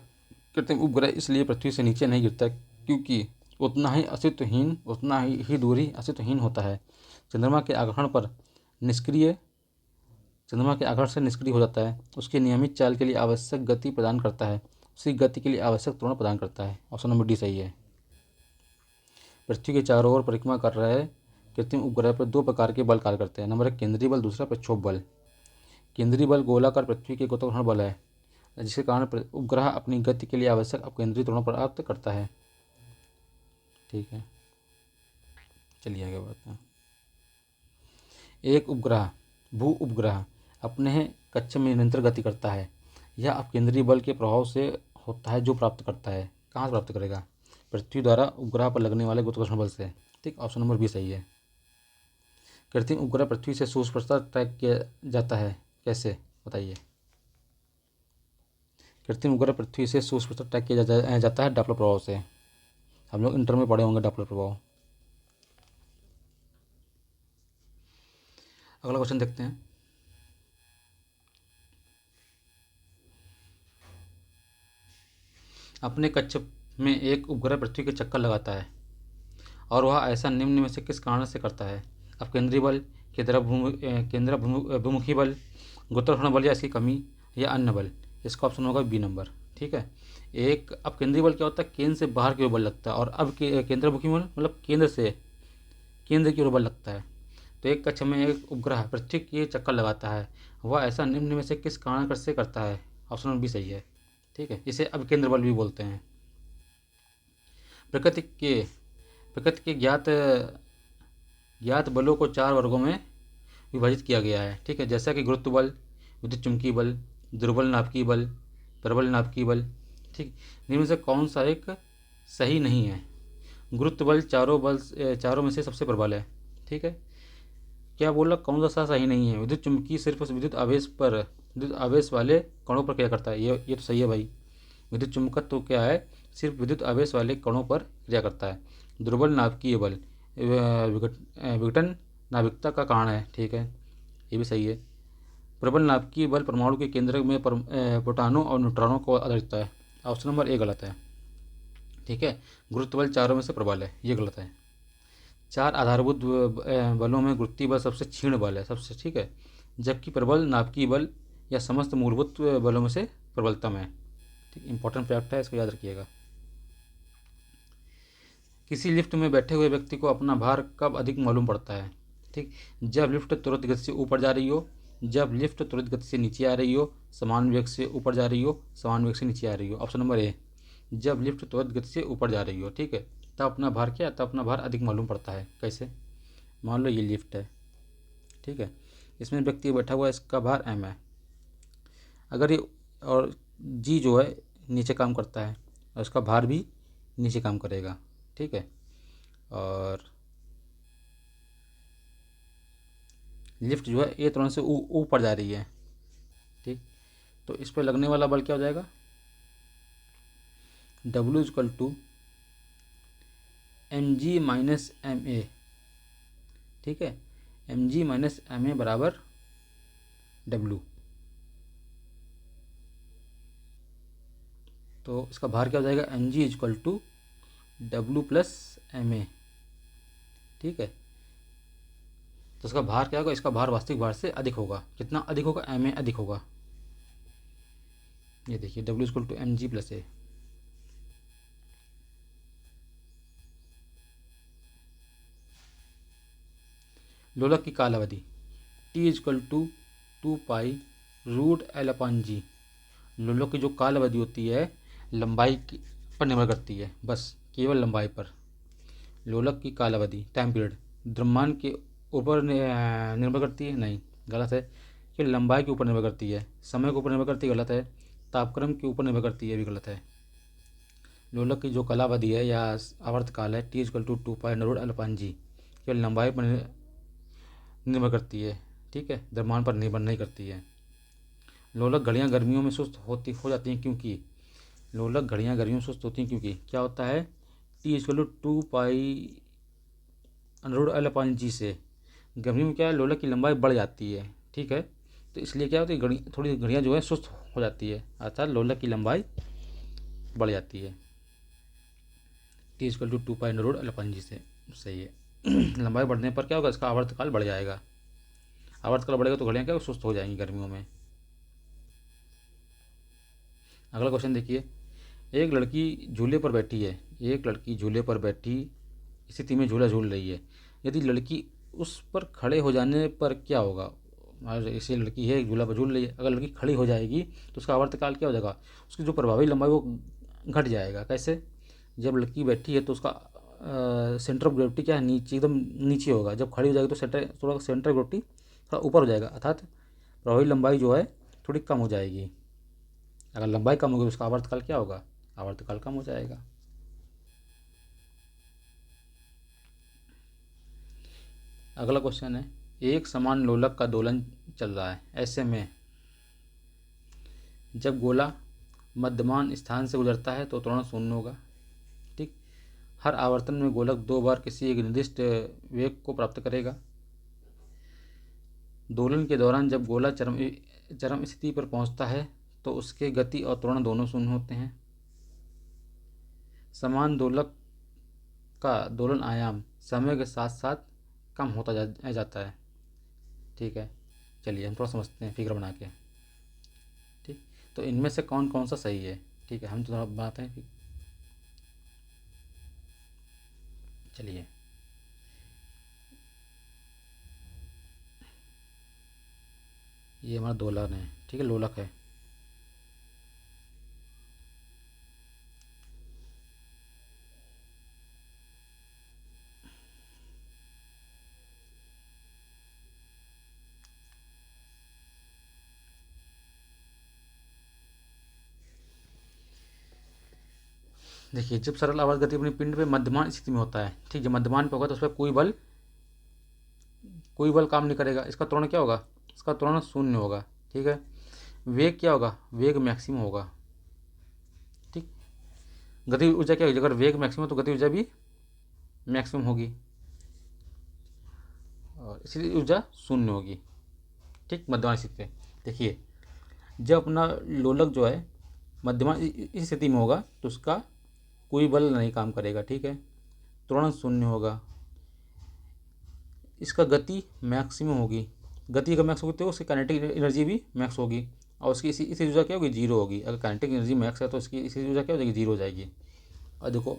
कृत्रिम उपग्रह इसलिए पृथ्वी से नीचे नहीं गिरता क्योंकि उतना ही दूरी अस्तित्वहीन होता है। चंद्रमा के आकर्षण पर निष्क्रिय चंद्रमा के आकर्षण से निष्क्रिय हो जाता है, उसकी नियमित चाल के लिए आवश्यक गति प्रदान करता है, उसी गति के लिए आवश्यक त्वरण प्रदान करता है। ऑप्शन नंबर डी सही है। पृथ्वी के चारों ओर परिक्रमा कर रहे कृत्रिम उपग्रह पर दो प्रकार के बल कार्य करते हैं। नंबर एक केंद्रीय बल, दूसरा प्रक्षोभ बल। केंद्रीय बल गोलाकार पृथ्वी के गुरुत्वाकर्षण बल है, जिसके कारण उपग्रह अपनी गति के लिए आवश्यक अपकेंद्री त्वरण प्राप्त करता है। ठीक है, चलिए आगे बढ़ते हैं। एक उपग्रह भू उपग्रह अपने कक्ष में निरंतर गति करता है, यह अपकेंद्रीय बल के प्रभाव से होता है, जो प्राप्त करता है। कहाँ से प्राप्त करेगा, पृथ्वी द्वारा उपग्रह पर लगने वाले गुरुत्वाकर्षण बल से। ठीक, ऑप्शन नंबर बी सही है। कृत्रिम उपग्रह पृथ्वी से सुस्पष्टता ट्रैक किया जाता है, कैसे बताइए। कृत्रिम उपग्रह पृथ्वी से सुस्पष्टता ट्रैक किया जाता है डॉपलर प्रभाव से। हम लोग इंटर में पढ़े होंगे डॉपलर प्रभाव। अगला क्वेश्चन देखते हैं। अपने कक्ष में एक उपग्रह पृथ्वी के चक्कर लगाता है और वह ऐसा निम्न में से किस कारण से करता है। अपकेंद्री बल, केंद्राभिमुखी बल, गुरुत्वाकर्षण बल या इसकी कमी, या अन्य बल। इसका ऑप्शन होगा बी नंबर। ठीक है, एक अपकेंद्री बल क्या होता है, केंद्र से बाहर की ओर बल लगता है, और अब केंद्राभिमुखी बल मतलब केंद्र की ओर बल लगता है। तो एक कक्ष में एक उपग्रह पृथ्वी के चक्कर लगाता है, वह ऐसा निम्न में से किस कारण से करता है। ऑप्शन नंबर बी सही है। ठीक है, इसे अपकेंद्र बल भी बोलते हैं। प्रकृति के प्रकृति के ज्ञात बलों को 4 वर्गों में विभाजित किया गया है। ठीक है, जैसा कि गुरुत्व बल, विद्युत चुंबकीय बल, दुर्बल नाभिकीय बल, प्रबल नाभिकीय बल। ठीक, इनमें से कौन सा एक सही नहीं है। गुरुत्व बल चारों में से सबसे प्रबल है। ठीक है, क्या बोला, कौन सा सही नहीं है। विद्युत चुंबकीय सिर्फ विद्युत आवेश वाले कणों पर क्रिया करता है, ये तो सही है भाई। विद्युत चुंबकत्व तो क्या है, सिर्फ विद्युत आवेश वाले कणों पर क्रिया करता है। दुर्बल नाभिकीय बल विघटन नाभिकता का कारण है। ठीक है, ये भी सही है। प्रबल नाभिकीय बल परमाणु के केंद्र में प्रोटॉनों और न्यूट्रॉनों को आधारित है। ऑप्शन नंबर ए गलत है। ठीक है, गुरुत्व बल चारों में से प्रबल है, ये गलत है। 4 आधारभूत बलों में गुरुत्वीय बल सबसे क्षीण बल है, सबसे। ठीक है, जबकि प्रबल नाभिकीय बल या समस्त मूलभूत बलों में से प्रबलतम है। ठीक, इंपॉर्टेंट फैक्ट है, इसको याद रखिएगा। किसी लिफ्ट में बैठे हुए व्यक्ति को अपना भार कब अधिक मालूम पड़ता है। ठीक, जब लिफ्ट तुरंत गति से ऊपर जा रही हो, जब लिफ्ट तुरंत गति से नीचे आ रही हो, समान वेग से ऊपर जा रही हो, समान वेग से नीचे आ रही हो। ऑप्शन नंबर ए, जब लिफ्ट तुरंत गति से ऊपर जा रही हो। ठीक है, तब अपना भार अधिक मालूम पड़ता है। कैसे, मान लो ये लिफ्ट है। ठीक है, इसमें व्यक्ति बैठा हुआ है, इसका भार m है। अगर ये और जी जो है नीचे काम करता है और इसका भार भी नीचे काम करेगा। ठीक है, और लिफ्ट जो है ए त्वरण से ऊपर जा रही है। ठीक, तो इस पर लगने वाला बल क्या हो जाएगा, W equal to mg minus ma। ठीक है, mg माइनस ma बराबर W। तो इसका भार क्या हो जाएगा, mg equal to W plus ma। ठीक है, तो इसका भार क्या होगा, इसका भार वास्तविक भार से अधिक होगा। कितना अधिक होगा, ma अधिक होगा। ये देखिए W equal to mg plus a। लोलक की काल अवधि T equal to 2 pi √L/G। लोलक की जो काल अवधि होती है लंबाई पर निर्भर करती है, बस केवल लंबाई पर। लोलक की काल अवधि टाइम पीरियड द्रव्यमान के ऊपर निर्भर करती है, नहीं, गलत है। कि लंबाई के ऊपर निर्भर करती है, समय के ऊपर निर्भर करती है, गलत है। तापक्रम के ऊपर निर्भर करती है, भी गलत है। लोलक की जो कालावधि है या आवर्तकाल है T equal to 2 pi √L/G केवल लंबाई पर निर्भर करती है, ठीक है, द्रव्यमान पर निर्भर नहीं करती है। लोलक घड़ियाँ गर्मियों में सुस्त हो जाती हैं क्योंकि लोलक घड़ियाँ गर्मियों में सुस्त होती हैं क्योंकि क्या होता है, T equal to 2 pi √L/G से गर्मियों में क्या है, लोलक की लंबाई बढ़ जाती है, ठीक है। तो इसलिए क्या होती है, थोड़ी घड़ियाँ जो है सुस्त हो जाती है, अर्थात लोलक की लंबाई बढ़ जाती है। T equal to 2 pi √L/G से, सही है। लंबाई बढ़ने पर क्या होगा, इसका आवर्तकाल बढ़ जाएगा। आवर्तकाल बढ़ेगा तो घड़ियाँ क्या सुस्त हो जाएंगी गर्मियों में। अगला क्वेश्चन देखिए, एक लड़की झूले पर बैठी है, एक लड़की झूले पर बैठी स्थिति में झूला झूल रही है। यदि लड़की उस पर खड़े हो जाने पर क्या होगा। ऐसी लड़की है झूला पर झूल रही है, अगर लड़की खड़ी हो जाएगी तो उसका आवर्तकाल क्या हो जाएगा, उसकी जो प्रभावी लंबाई वो घट जाएगा। कैसे, जब लड़की बैठी है तो उसका सेंटर ऑफ ग्रेविटी क्या है, नीचे, एकदम नीचे होगा। जब खड़ी हो जाएगी तो सेंटर ऑफ ग्रेविटी थोड़ा ऊपर हो जाएगा, अर्थात प्रभावी लंबाई जो है थोड़ी कम हो जाएगी। अगर लंबाई कम होगी तो उसका आवर्तकाल क्या होगा, आवर्तकाल कम हो जाएगा। अगला क्वेश्चन है, एक समान लोलक का दोलन चल रहा है, ऐसे में जब गोला मध्यमान स्थान से गुजरता है तो त्वरण शून्य होगा, ठीक। हर आवर्तन में गोलक 2 बार किसी एक निर्दिष्ट वेग को प्राप्त करेगा। दोलन के दौरान जब गोला चरम स्थिति पर पहुंचता है तो उसके गति और त्वरण दोनों शून्य होते हैं। समान दोलक का दोलन आयाम समय के साथ साथ कम होता जाता है, ठीक है। चलिए हम थोड़ा समझते हैं फिगर बना के, ठीक। तो इनमें से कौन कौन सा सही है, ठीक है, हम तो थोड़ा बनाते हैं। चलिए, ये हमारा दोलन है, ठीक है, लोलक है। देखिए, जब सरल आवर्त गति अपनी पिंड पे मध्यमान स्थिति में होता है, ठीक, जब मध्यमान पे होगा तो उस पर कोई बल काम नहीं करेगा। इसका त्वरण क्या होगा, इसका त्वरण शून्य होगा, ठीक है। वेग क्या होगा, वेग मैक्सिमम होगा, ठीक। गति ऊर्जा क्या होगी, अगर वेग मैक्सिमम तो गति ऊर्जा भी मैक्सिमम होगी और इसलिए ऊर्जा शून्य होगी, ठीक, मध्यमान स्थिति पे। देखिए, जब अपना लोलक जो है मध्यमान इस स्थिति में होगा तो उसका कोई बल नहीं काम करेगा, ठीक है, त्वरण शून्य होगा। इसका गति मैक्सिमम होगी, गति अगर मैक्स होगी तो उसकी काइनेटिक एनर्जी भी मैक्स होगी और उसकी इसी ऊर्जा क्या होगी, जीरो होगी। अगर काइनेटिक एनर्जी मैक्स है तो इसकी इसी ऊर्जा क्या हो जाएगी, जीरो हो जाएगी। और देखो,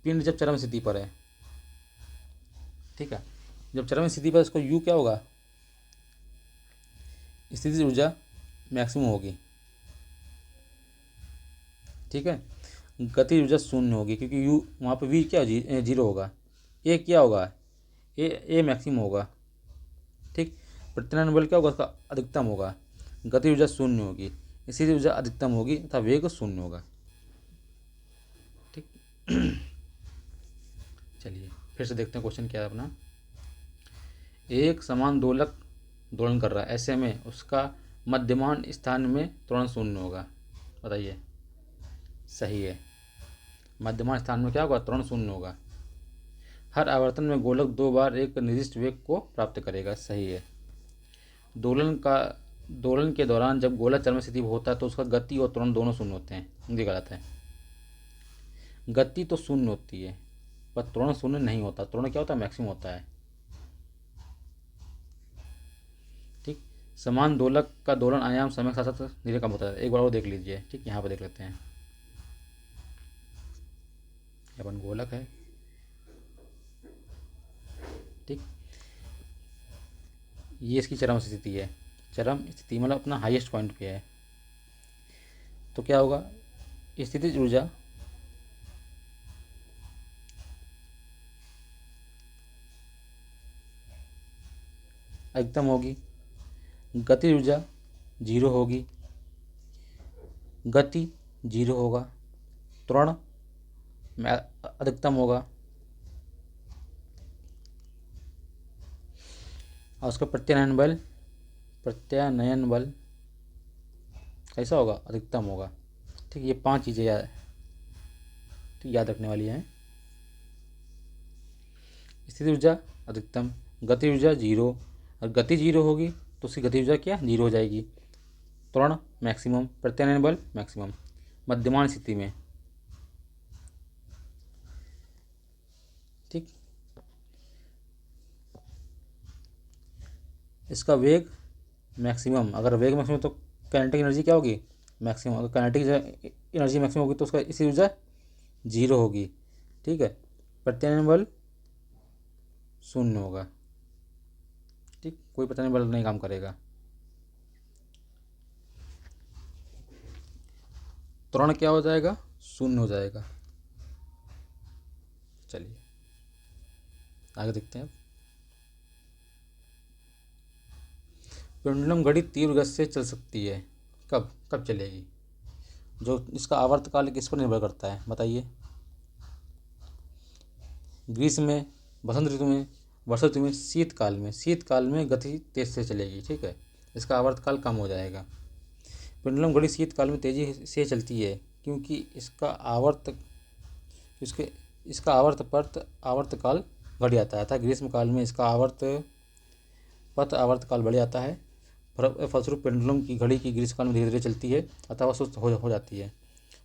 पिंड जब चरम स्थिति पर है, ठीक है, जब चरम स्थिति पर इसको यू क्या होगा, स्थिति ऊर्जा मैक्सिमम होगी, ठीक है। गति ऊर्जा शून्य होगी क्योंकि यू वहाँ पर वी क्या जीरो होगा। ए क्या होगा, ए मैक्सिमम होगा, ठीक। प्रत्यानयन बल क्या होगा, उसका अधिकतम होगा। गति ऊर्जा शून्य होगी, इसीलिए ऊर्जा अधिकतम होगी तथा वेग शून्य होगा, ठीक। चलिए फिर से देखते हैं क्वेश्चन क्या है अपना। एक समान दोलक दोलन कर रहा है, ऐसे में उसका मध्यमान स्थान में त्वरण शून्य होगा। बताइए, सही है, मध्यमान स्थान में क्या होगा, त्वरण शून्य होगा। हर आवर्तन में गोलक 2 बार एक निर्दिष्ट वेग को प्राप्त करेगा, सही है। दोलन के दौरान जब गोला चरम स्थिति होता है तो उसका गति और त्वरण दोनों शून्य होते हैं, ये गलत है। गति तो शून्य होती है पर त्वरण शून्य नहीं होता, त्वरण क्या होता है, मैक्सिमम होता है, ठीक। समान दोलक का दोलन आयाम समय के साथ साथ धीरे कम होता है, एक बार वो देख लीजिए, ठीक, यहाँ पर देख लेते हैं। अपन गोलक है, ठीक, ये इसकी चरम स्थिति है। चरम स्थिति मतलब अपना हाईएस्ट पॉइंट पे है। तो क्या होगा, स्थितिज ऊर्जा अधिकतम होगी, गति ऊर्जा जीरो होगी, गति जीरो होगा, त्वरण अधिकतम होगा, और उसका प्रत्यानयन बल कैसा होगा, अधिकतम होगा। ठीक, ये 5 चीज़ें याद रखने वाली हैं। स्थिति ऊर्जा अधिकतम, गति ऊर्जा जीरो, और गति जीरो होगी तो उसकी गति ऊर्जा क्या जीरो हो जाएगी। त्वरण मैक्सिमम, प्रत्यानयन बल मैक्सिमम। मध्यमान स्थिति में, ठीक, इसका वेग मैक्सिमम। अगर वेग मैक्सिमम तो काइनेटिक एनर्जी क्या होगी, मैक्सिमम। अगर काइनेटिक एनर्जी मैक्सिमम होगी तो उसका स्थिति ऊर्जा जीरो होगी। ठीक है, प्रत्यानयन बल शून्य होगा। ठीक, कोई प्रत्यानयन बल नहीं काम करेगा। त्वरण क्या हो जाएगा, शून्य हो जाएगा। चलिए आगे देखते हैं। पेंडुलम घड़ी तीव्र गति से चल सकती है। कब कब चलेगी, जो इसका आवर्तकाल किस पर निर्भर करता है बताइए। ग्रीष्म में, बसंत ऋतु में, वर्षा ऋतु में, शीतकाल में। शीतकाल में गति तेज से चलेगी। ठीक है, इसका आवर्तकाल कम हो जाएगा। पेंडुलम घड़ी शीतकाल में तेजी से चलती है क्योंकि इसका आवर्तकाल घट जाता है, अतः ग्रीष्मकाल में इसका आवर्तकाल बढ़ जाता है। फलस्वरूप पेंडुलम की घड़ी की ग्रीष्मकाल में धीरे धीरे चलती है, अतः वह सुस्त हो जाती है।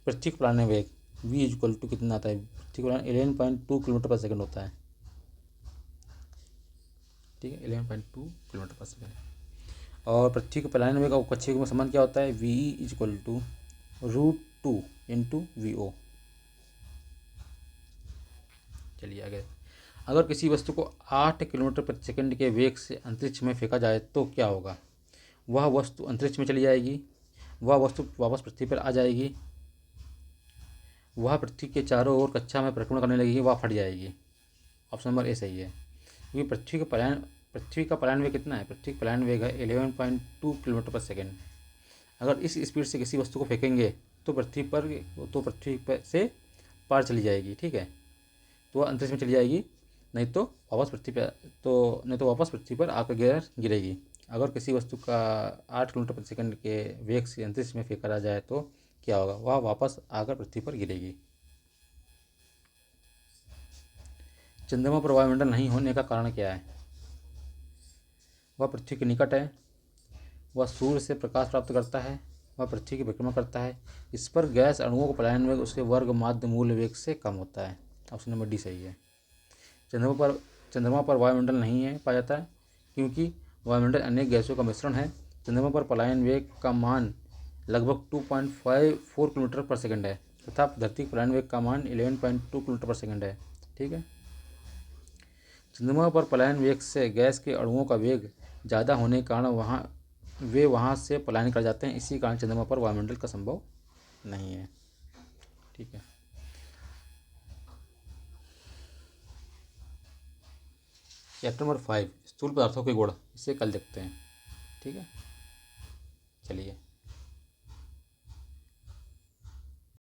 पृथ्वी प्लानर वेग v इक्वल टू कितना आता है, पृथ्वी प्लानर 11.2 किलोमीटर पर सेकंड होता है। ठीक है, 11.2 किलोमीटर पर सेकंड। और पृथ्वी के प्लानर वेग और कक्षीय वेग में संबंध क्या होता है, v equal to √2 into v. चलिए आगे। अगर किसी वस्तु को 8 किलोमीटर प्रति सेकंड के वेग से अंतरिक्ष में फेंका जाए तो क्या होगा। वह वस्तु अंतरिक्ष में चली जाएगी, वह वस्तु वापस पृथ्वी पर आ जाएगी, वह पृथ्वी के चारों ओर कक्षा में परिक्रमा करने लगेगी, वह फट जाएगी। ऑप्शन नंबर ए सही है, क्योंकि पृथ्वी का पलायन वेग कितना है, पृथ्वी का पलायन वेग है 11.2 किलोमीटर पर सेकंड। अगर इस स्पीड से किसी वस्तु को फेंकेंगे तो पृथ्वी पर से पार चली जाएगी। ठीक है, तो वह अंतरिक्ष में चली जाएगी, नहीं तो वापस पृथ्वी पर आकर गिरेगी। अगर किसी वस्तु का 8 किलोमीटर प्रति सेकंड के वेग से अंतरिक्ष में फेंका जाए तो क्या होगा, वह वापस आकर पृथ्वी पर गिरेगी। चंद्रमा पर वायुमंडल नहीं होने का कारण क्या है। वह पृथ्वी के निकट है, वह सूर्य से प्रकाश प्राप्त करता है, वह पृथ्वी की परिक्रमा करता है, इस पर गैस अणुओं का पलायन वेग उसके वर्ग माध्य मूल वेग से कम होता है। ऑप्शन नंबर डी सही है। चंद्रमा पर वायुमंडल नहीं है पाया जाता है क्योंकि वायुमंडल अनेक गैसों का मिश्रण है। चंद्रमा पर पलायन वेग का मान लगभग 2.54 किलोमीटर पर सेकंड है तथा धरती के पलायन वेग का मान 11.2 किलोमीटर पर सेकंड है। ठीक है, चंद्रमा पर पलायन वेग से गैस के अणुओं का वेग ज़्यादा होने के कारण वे वहाँ से पलायन कर जाते हैं, इसी कारण चंद्रमा पर वायुमंडल का संभव नहीं है। ठीक है, चैप्टर नंबर 5 स्थूल पदार्थों के गुण, इसे कल देखते हैं। ठीक है, चलिए।